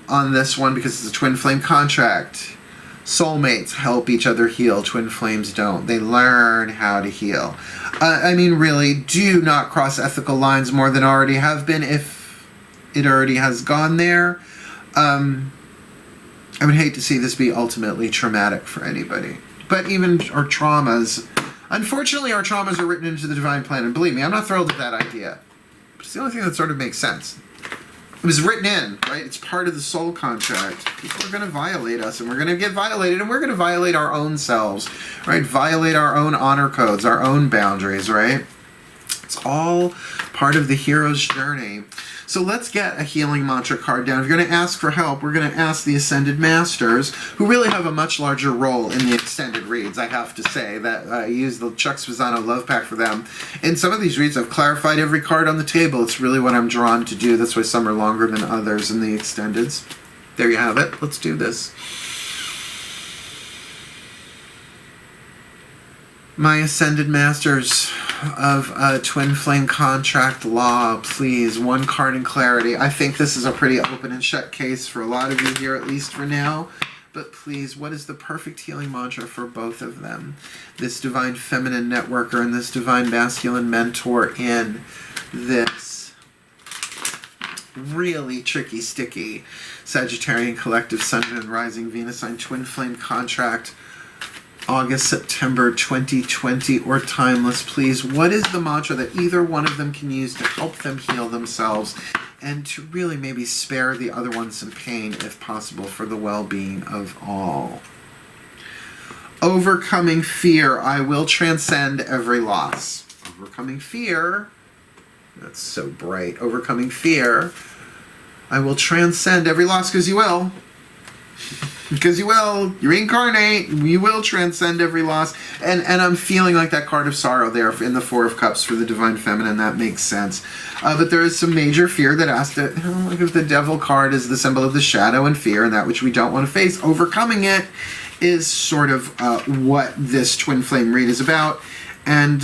on this one because it's a twin flame contract. Soulmates help each other heal. Twin flames don't. They learn how to heal. I mean, really, do not cross ethical lines more than already have been if it already has gone there. I would hate to see this be ultimately traumatic for anybody. But even our traumas, unfortunately, our traumas are written into the divine plan. And believe me, I'm not thrilled at that idea. But it's the only thing that sort of makes sense. It was written in, right? It's part of the soul contract. People are going to violate us, and we're going to get violated, and we're going to violate our own selves, right? Violate our own honor codes, our own boundaries, right? It's all part of the hero's journey. So let's get a healing mantra card down. If you're going to ask for help, we're going to ask the Ascended Masters, who really have a much larger role in the extended reads, I have to say. That I use the Chuck Spisano Love Pack for them. In some of these reads, I've clarified every card on the table. It's really what I'm drawn to do. That's why some are longer than others in the extendeds. There you have it. Let's do this. My Ascended Masters of Twin Flame Contract Law, please, 1 card in clarity. I think this is a pretty open and shut case for a lot of you here, at least for now. But please, what is the perfect healing mantra for both of them? This divine feminine networker and this divine masculine mentor in this really tricky, sticky Sagittarian collective, Sun, Moon, Rising, Venus sign, Twin Flame Contract, August, September 2020, or timeless, please. What is the mantra that either one of them can use to help them heal themselves and to really maybe spare the other one some pain, if possible, for the well-being of all? Overcoming fear. I will transcend every loss. Overcoming fear. That's so bright. Overcoming fear. I will transcend every loss, because you will. Because you will. You reincarnate. You will transcend every loss. And I'm feeling like that card of sorrow there in the Four of Cups for the Divine Feminine. That makes sense. But there is some major fear that has to... Look, if the Devil card is the symbol of the shadow and fear and that which we don't want to face, overcoming it is sort of what this Twin Flame read is about. And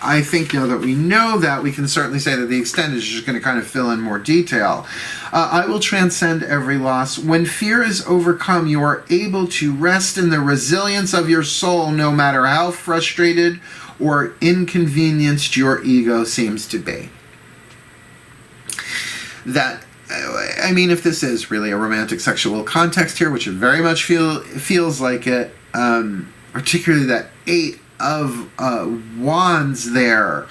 I think now that we know that, we can certainly say that the extent is just going to kind of fill in more detail. I will transcend every loss. When fear is overcome, you are able to rest in the resilience of your soul, no matter how frustrated or inconvenienced your ego seems to be. That, I mean, if this is really a romantic sexual context here, which it very much feels like it, particularly that 8 of Wands there,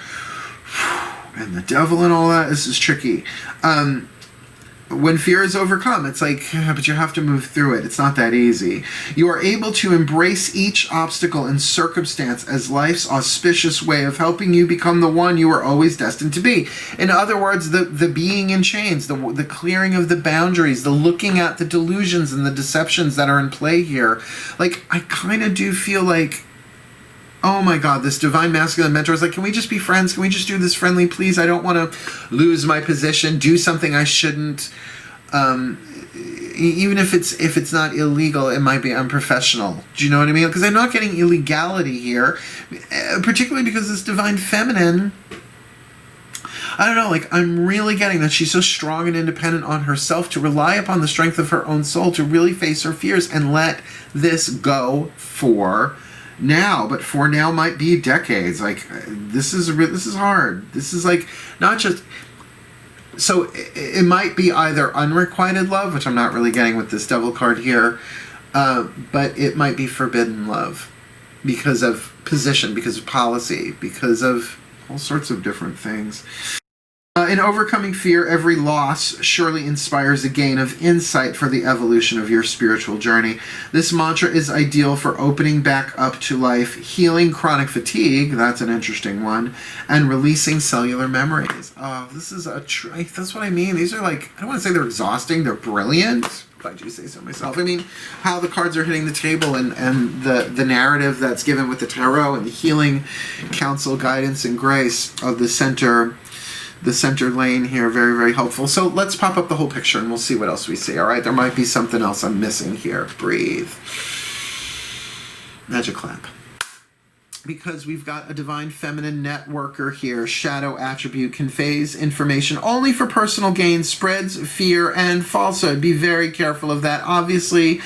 and the Devil and all that, this is tricky. When fear is overcome, it's like, yeah, but you have to move through it. It's not that easy. You are able to embrace each obstacle and circumstance as life's auspicious way of helping you become the one you were always destined to be. In other words, the being in chains, the clearing of the boundaries, the looking at the delusions and the deceptions that are in play here. Like, I kind of do feel like, oh my God, this Divine Masculine mentor is like, can we just be friends? Can we just do this friendly, please? I don't want to lose my position, do something I shouldn't. Even if it's not illegal, it might be unprofessional. Do you know what I mean? Because I'm not getting illegality here, particularly because this Divine Feminine, I don't know, like, I'm really getting that she's so strong and independent on herself to rely upon the strength of her own soul to really face her fears and let this go for now. But for now might be decades. Like, this is hard. This is like not just, so it might be either unrequited love, which I'm not really getting with this Devil card here, but it might be forbidden love because of position, because of policy, because of all sorts of different things. In overcoming fear, every loss surely inspires a gain of insight for the evolution of your spiritual journey. This mantra is ideal for opening back up to life, healing chronic fatigue, that's an interesting one, and releasing cellular memories. Oh, this is that's what I mean. These are like, I don't want to say they're exhausting, they're brilliant, if I do say so myself. I mean, how the cards are hitting the table and the narrative that's given with the tarot and the healing counsel, guidance, and grace of the center lane here, very, very helpful. So let's pop up the whole picture and we'll see what else we see. All right, there might be something else I'm missing here. Breathe. Magic clap. Because we've got a Divine Feminine networker here. Shadow attribute conveys information only for personal gain, spreads fear and falsehood. Be very careful of that, obviously,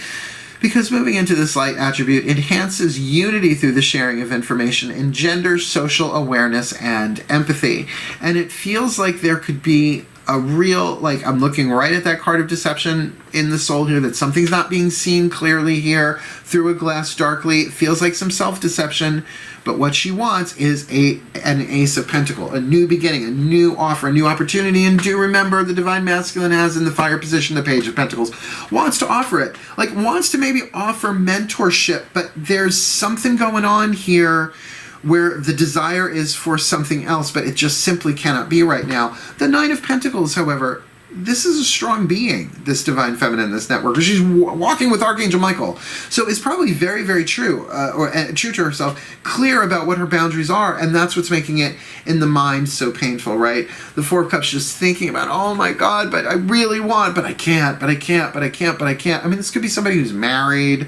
because moving into this light attribute enhances unity through the sharing of information, engenders social awareness and empathy. And it feels like there could be a real, like, I'm looking right at that card of deception in the soul here, that something's not being seen clearly here through a glass darkly. It feels like some self-deception, but what she wants is an Ace of Pentacles, a new beginning, a new offer, a new opportunity. And do remember, the Divine Masculine has in the fire position the Page of Pentacles, wants to offer it, like wants to maybe offer mentorship, but there's something going on here where the desire is for something else, but it just simply cannot be right now. The Nine of Pentacles, however, this is a strong being, this Divine Feminine, this network. She's walking with Archangel Michael. So it's probably very, very true, or true to herself, clear about what her boundaries are, and that's what's making it in the mind so painful, right? The Four of Cups, just thinking about, oh my God, but I really want, but I can't, but I can't, but I can't, but I can't. I mean, this could be somebody who's married,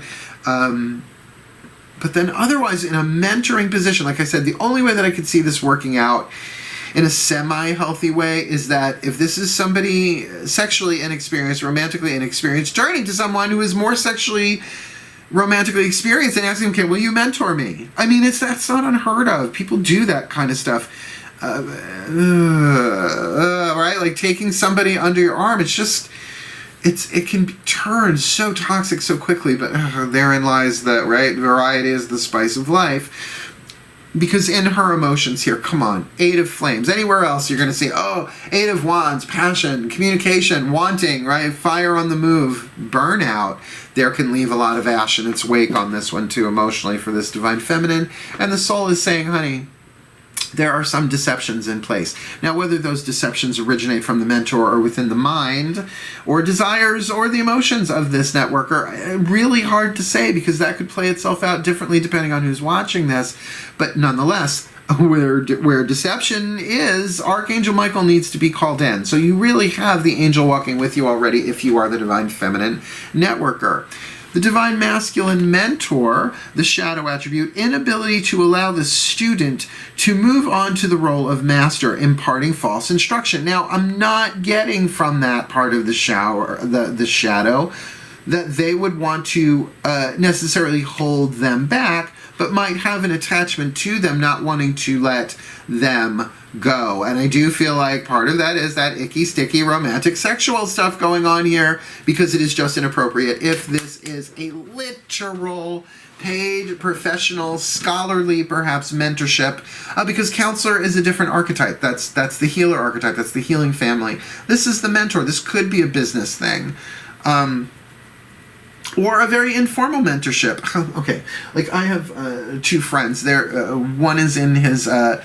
but then otherwise in a mentoring position, like I said, the only way that I could see this working out in a semi-healthy way is that if this is somebody sexually inexperienced, romantically inexperienced, turning to someone who is more sexually romantically experienced and asking, okay, will you mentor me? I mean, that's not unheard of. People do that kind of stuff. Right? Like taking somebody under your arm, it's just... It can turn so toxic so quickly, but therein lies the, right? Variety is the spice of life. Because in her emotions here, come on, 8 of Flames. Anywhere else you're going to see, oh, 8 of Wands, passion, communication, wanting, right? Fire on the move, burnout. There can leave a lot of ash in its wake on this one too, emotionally, for this Divine Feminine. And the soul is saying, honey, there are some deceptions in place. Now, whether those deceptions originate from the mentor or within the mind or desires or the emotions of this networker, really hard to say, because that could play itself out differently depending on who's watching this. But nonetheless, where deception is, Archangel Michael needs to be called in. So you really have the angel walking with you already if you are the Divine Feminine networker. The Divine Masculine mentor, the shadow attribute, inability to allow the student to move on to the role of master, imparting false instruction. Now, I'm not getting from that part of the shadow that they would want to necessarily hold them back, but might have an attachment to them, not wanting to let them go. And I do feel like part of that is that icky, sticky, romantic, sexual stuff going on here, because it is just inappropriate if this is a literal, paid, professional, scholarly, perhaps mentorship, because counselor is a different archetype. That's the healer archetype. That's the healing family. This is the mentor. This could be a business thing. Or a very informal mentorship. Okay, like I have two friends. One is in his later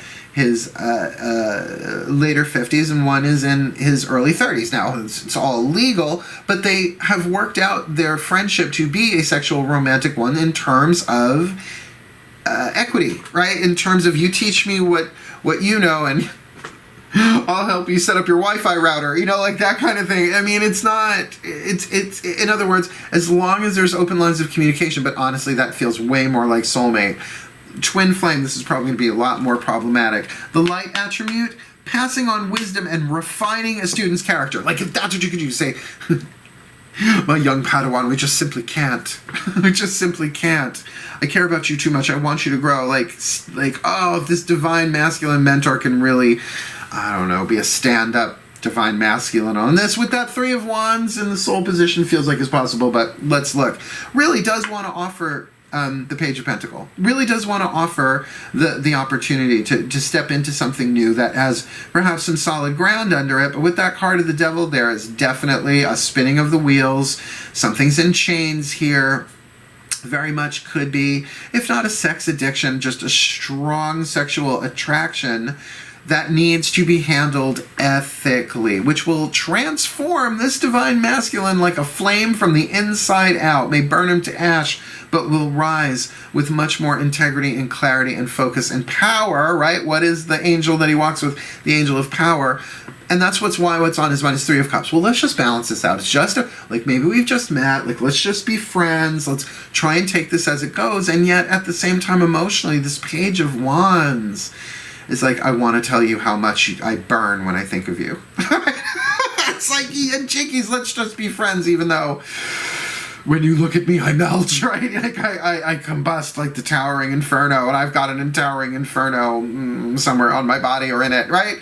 50s, and one is in his early 30s. Now, it's all legal, but they have worked out their friendship to be a sexual romantic one in terms of equity, right? In terms of, you teach me what you know, and I'll help you set up your Wi-Fi router, like that kind of thing. I mean, it's in other words, as long as there's open lines of communication, but honestly, that feels way more like soulmate. Twin flame, this is probably going to be a lot more problematic. The light attribute, passing on wisdom and refining a student's character. Like, if that's what you could do, say, my young Padawan, we just simply can't. We just simply can't. I care about you too much. I want you to grow. Like, oh, if this divine masculine mentor can really, I don't know, be a stand-up divine masculine on this with that Three of Wands in the soul position, feels like it's possible, but let's look. Really does want to offer the Page of Pentacle. Really does want to offer the opportunity to step into something new that has perhaps some solid ground under it, but with that card of the Devil, there is definitely a spinning of the wheels. Something's in chains here. Very much could be, if not a sex addiction, just a strong sexual attraction that needs to be handled ethically, which will transform this divine masculine like a flame from the inside out, may burn him to ash, but will rise with much more integrity and clarity and focus and power, right? What is the angel that he walks with? The angel of power. And that's what's on his mind is Three of Cups. Well, let's just balance this out. It's just like, maybe we've just met. Like, let's just be friends. Let's try and take this as it goes. And yet, at the same time, emotionally, this Page of Wands is like, I want to tell you how much I burn when I think of you. It's like, yeah, Jinkies, let's just be friends, even though when you look at me, I melt, right? Like I combust like the towering inferno, and I've got an towering inferno somewhere on my body or in it, right?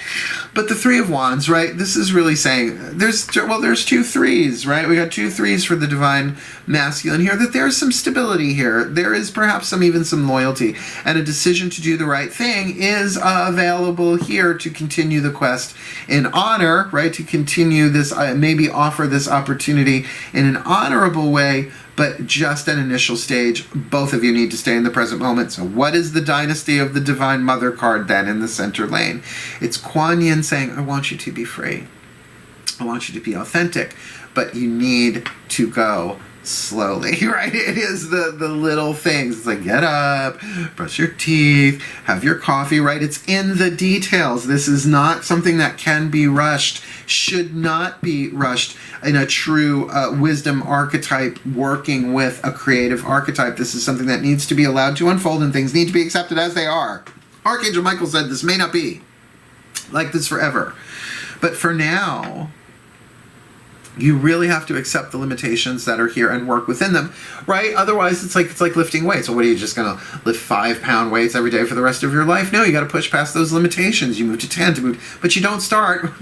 But the Three of Wands, right? This is really saying there's two threes, right? We got two threes for the divine masculine here, that there's some stability here. There is perhaps even some loyalty, and a decision to do the right thing is available here to continue the quest in honor, right? To continue this, maybe offer this opportunity in an honorable way, but just an initial stage. Both of you need to stay in the present moment. So what is the dynasty of the Divine Mother card then in the center lane? It's Kuan Yin saying, I want you to be free. I want you to be authentic, but you need to go slowly, right? It is the little things. It's like, get up, brush your teeth, have your coffee, right? It's in the details. This is not something that can be rushed, should not be rushed in a true wisdom archetype working with a creative archetype. This is something that needs to be allowed to unfold, and things need to be accepted as they are. Archangel Michael said this may not be like this forever, but for now, you really have to accept the limitations that are here and work within them, right? Otherwise, it's like lifting weights. So what are you just going to lift 5-pound weights every day for the rest of your life? No, you got to push past those limitations. You move to 10 but you don't start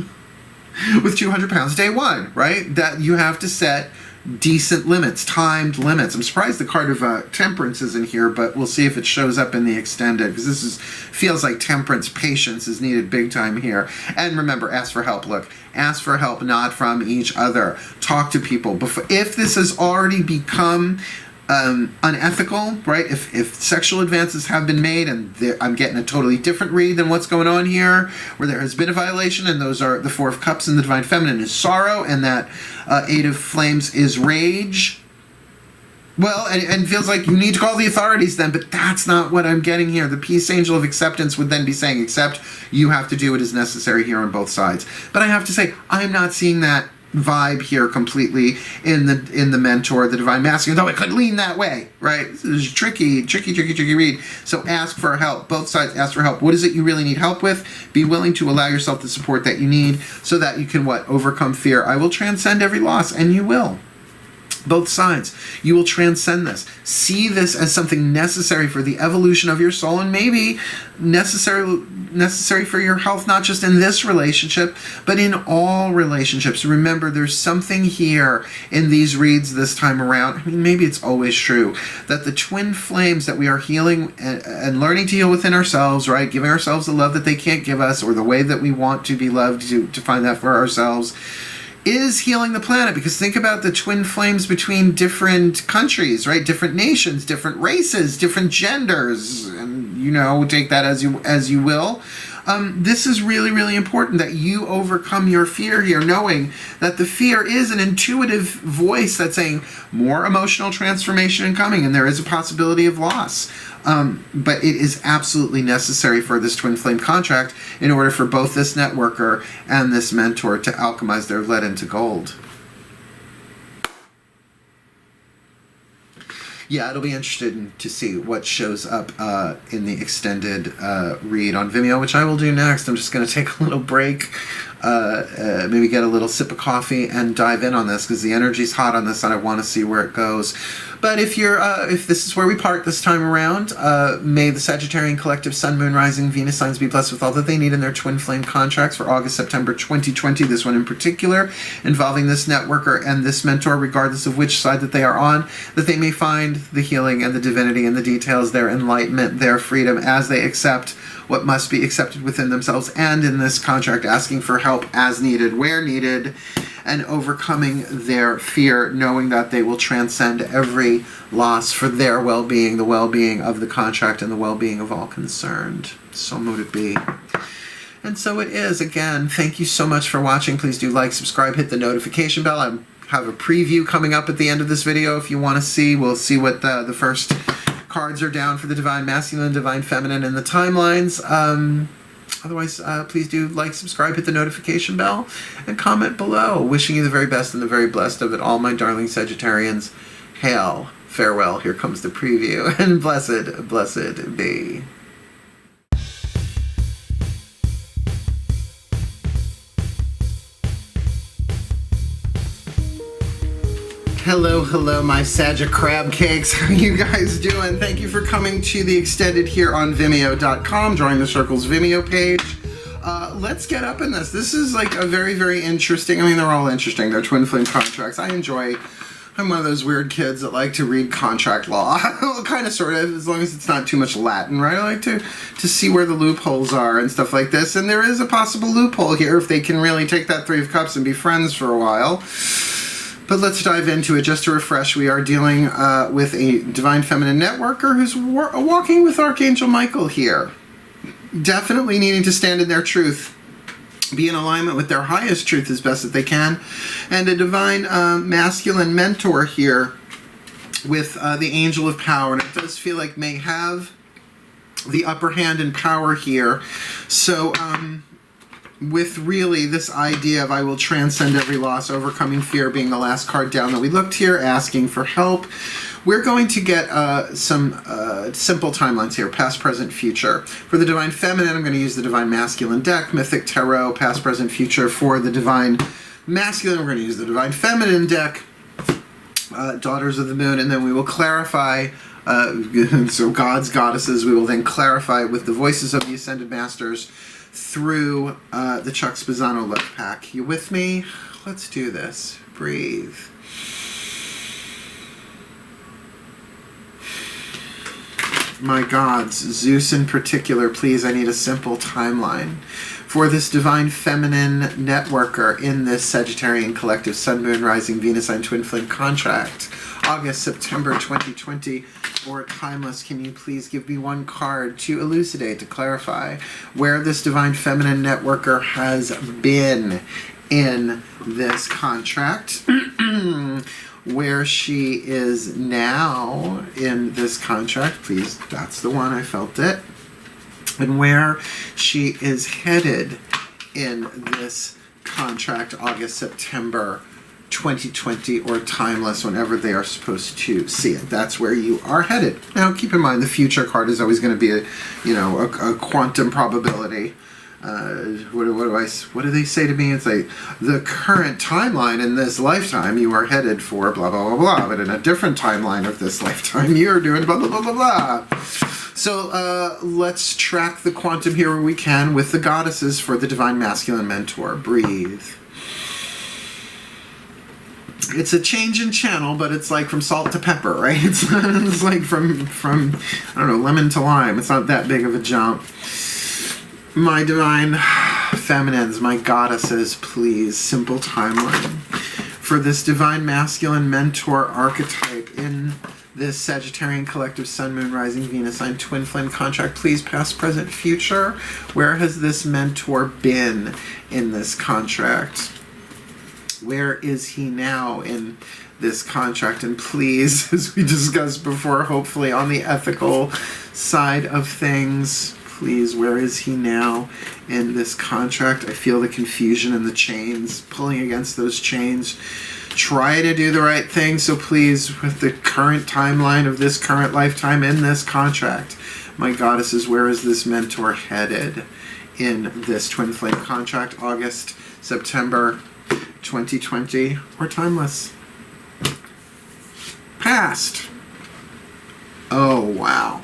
with 200 pounds day one, right? That you have to set decent limits, timed limits. I'm surprised the card of temperance is in here, but we'll see if it shows up in the extended, because this feels like temperance, patience is needed big time here. And remember, ask for help. Look, ask for help, not from each other. Talk to people. If this has already become unethical, right? If sexual advances have been made and I'm getting a totally different read than what's going on here, where there has been a violation, and those are the Four of Cups and the Divine Feminine is sorrow, and that Eight of Flames is rage. Well, and feels like you need to call the authorities then, but that's not what I'm getting here. The Peace Angel of Acceptance would then be saying, accept, you have to do what is necessary here on both sides. But I have to say, I'm not seeing that vibe here completely in the Mentor, the Divine Masculine, though it could lean that way, right? This is tricky read. So ask for help. Both sides ask for help. What is it you really need help with? Be willing to allow yourself the support that you need so that you can, what? Overcome fear. I will transcend every loss, and you will. Both sides. You will transcend this. See this as something necessary for the evolution of your soul, and maybe necessary for your health, not just in this relationship, but in all relationships. Remember, there's something here in these reads this time around. I mean, maybe it's always true that the twin flames that we are healing and learning to heal within ourselves, right? Giving ourselves the love that they can't give us, or the way that we want to be loved, to find that for ourselves, is healing the planet. Because think about the twin flames between different countries, right? Different nations, different races, different genders, and take that as you will. This is really, really important that you overcome your fear here, knowing that the fear is an intuitive voice that's saying more emotional transformation incoming, and there is a possibility of loss. But it is absolutely necessary for this twin flame contract in order for both this networker and this mentor to alchemize their lead into gold. Yeah, it'll be interesting to see what shows up in the extended read on Vimeo, which I will do next. I'm just going to take a little break, maybe get a little sip of coffee and dive in on this, because the energy's hot on this and I want to see where it goes. But if this is where we part this time around, may the Sagittarian collective Sun, Moon, Rising, Venus signs be blessed with all that they need in their twin flame contracts for August, September 2020. This one in particular, involving this networker and this mentor, regardless of which side that they are on, that they may find the healing and the divinity and the details, their enlightenment, their freedom, as they accept what must be accepted within themselves, and in this contract asking for help as needed, where needed, and overcoming their fear, knowing that they will transcend every loss for their well-being, the well-being of the contract, and the well-being of all concerned. So mote it be. And so it is. Again, thank you so much for watching. Please do like, subscribe, hit the notification bell. I have a preview coming up at the end of this video if you want to see. We'll see what the first cards are down for the Divine Masculine, Divine Feminine, and the timelines. Otherwise, please do like, subscribe, hit the notification bell, and comment below. Wishing you the very best and the very blessed of it all, my darling Sagittarians. Hail, farewell, here comes the preview, and blessed, blessed be. Hello, my Sagitt crab cakes. How are you guys doing? Thank you for coming to the extended here on Vimeo.com, Drawing the Circles Vimeo page. Let's get up in this. This is like a very, very interesting, they're all interesting. They're twin flame contracts. I'm one of those weird kids that like to read contract law. Kind of, sort of, as long as it's not too much Latin, right? I like to see where the loopholes are and stuff like this. And there is a possible loophole here if they can really take that Three of Cups and be friends for a while. But let's dive into it. Just to refresh, we are dealing with a Divine Feminine networker who's walking with Archangel Michael here. Definitely needing to stand in their truth, be in alignment with their highest truth as best that they can. And a Divine Masculine mentor here with the Angel of Power. And it does feel like may have the upper hand in power here. So, with really this idea of I will transcend every loss, overcoming fear being the last card down that we looked here, asking for help. We're going to get some simple timelines here, past, present, future. For the Divine Feminine, I'm going to use the Divine Masculine deck, Mythic Tarot, past, present, future. For the Divine Masculine, we're going to use the Divine Feminine deck, Daughters of the Moon, and then we will clarify, so gods, goddesses, we will then clarify with the voices of the Ascended Masters through the Chuck Spezzano Love Pack. You with me? Let's do this. Breathe. My gods, Zeus in particular, please, I need a simple timeline for this Divine Feminine networker in this Sagittarian collective Sun, Moon, Rising, Venus, and Twin Flame contract. August, September 2020, or timeless. Can you please give me one card to elucidate, to clarify where this divine feminine networker has been in this contract, where she is now in this contract, please, that's the one, I felt it, and where she is headed in this contract, August, September 2020, or timeless, whenever they are supposed to see it. That's where you are headed. Now, keep in mind, the future card is always going to be a quantum probability. What do they say to me? It's like, the current timeline in this lifetime, you are headed for blah, blah, blah, blah. But in a different timeline of this lifetime, you're doing blah, blah, blah, blah, blah. So let's track the quantum here where we can with the goddesses for the divine masculine mentor. Breathe. It's a change in channel, but it's like from salt to pepper, right? It's like from I don't know, lemon to lime. It's not that big of a jump. My divine feminines, my goddesses, please, simple timeline for this divine masculine mentor archetype in this Sagittarian collective sun, moon, rising, Venus sign, twin flame contract. Please, past, present, future. Where has this mentor been in this contract? Where is he now in this contract? And please, as we discussed before, hopefully on the ethical side of things, please, where is he now in this contract? I feel the confusion and the chains, pulling against those chains. Try to do the right thing. So please, with the current timeline of this current lifetime in this contract, my goddesses, where is this mentor headed in this twin flame contract, August, September 2020, or timeless? Past. Oh, wow.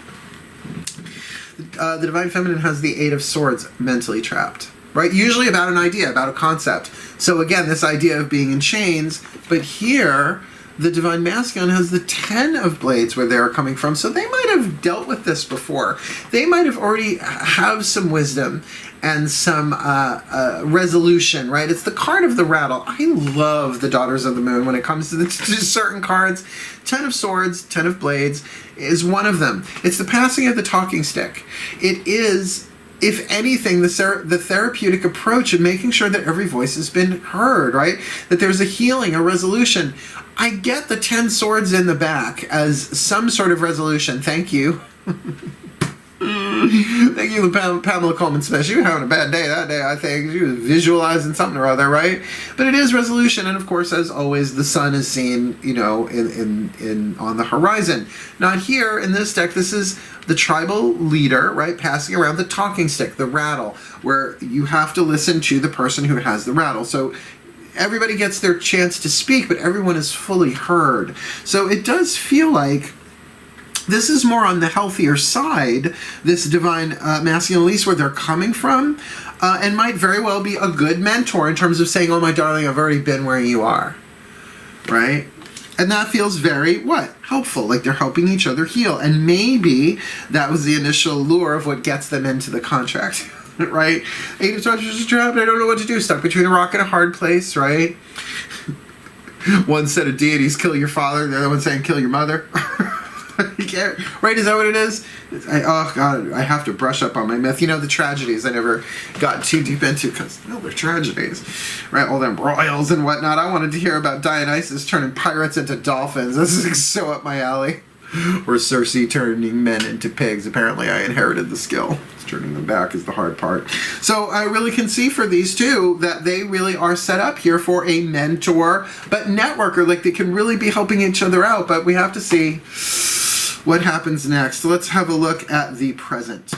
The divine feminine has the Eight of Swords mentally trapped, right? Usually about an idea, about a concept. So again, this idea of being in chains, but here the divine masculine has the Ten of Blades where they're coming from. So they might have dealt with this before. They might have already have some wisdom and some resolution, right? It's the card of the rattle. I love the Daughters of the Moon when it comes to certain cards. Ten of Swords, Ten of Blades is one of them. It's the passing of the talking stick. It is, if anything, the therapeutic approach of making sure that every voice has been heard, right? That there's a healing, a resolution. I get the 10 swords in the back as some sort of resolution. Thank you. Thank you, Pamela Coleman Smith. She was having a bad day that day, I think. She was visualizing something or other, right? But it is resolution, and of course, as always, the sun is seen, you know, in on the horizon. Not here in this deck. This is the tribal leader, right, passing around the talking stick, the rattle, where you have to listen to the person who has the rattle. So everybody gets their chance to speak, but everyone is fully heard. So it does feel like this is more on the healthier side, this divine masculine, at least where they're coming from, and might very well be a good mentor in terms of saying, oh, my darling, I've already been where you are, right? And that feels very, what? Helpful, like they're helping each other heal. And maybe that was the initial lure of what gets them into the contract, right? Eight of Swords is trapped, I don't know what to do, stuck between a rock and a hard place, right? One set of deities kill your father, the other one saying kill your mother. Right, is that what it is? Oh God, I have to brush up on my myth. You know, the tragedies I never got too deep into because, no, they're tragedies, right? All them royals and whatnot. I wanted to hear about Dionysus turning pirates into dolphins. This is so up my alley. Or Circe turning men into pigs. Apparently I inherited the skill. Turning them back is the hard part. So I really can see for these two that they really are set up here for a mentor, but networker. Like they can really be helping each other out, but we have to see what happens next. So let's have a look at the present.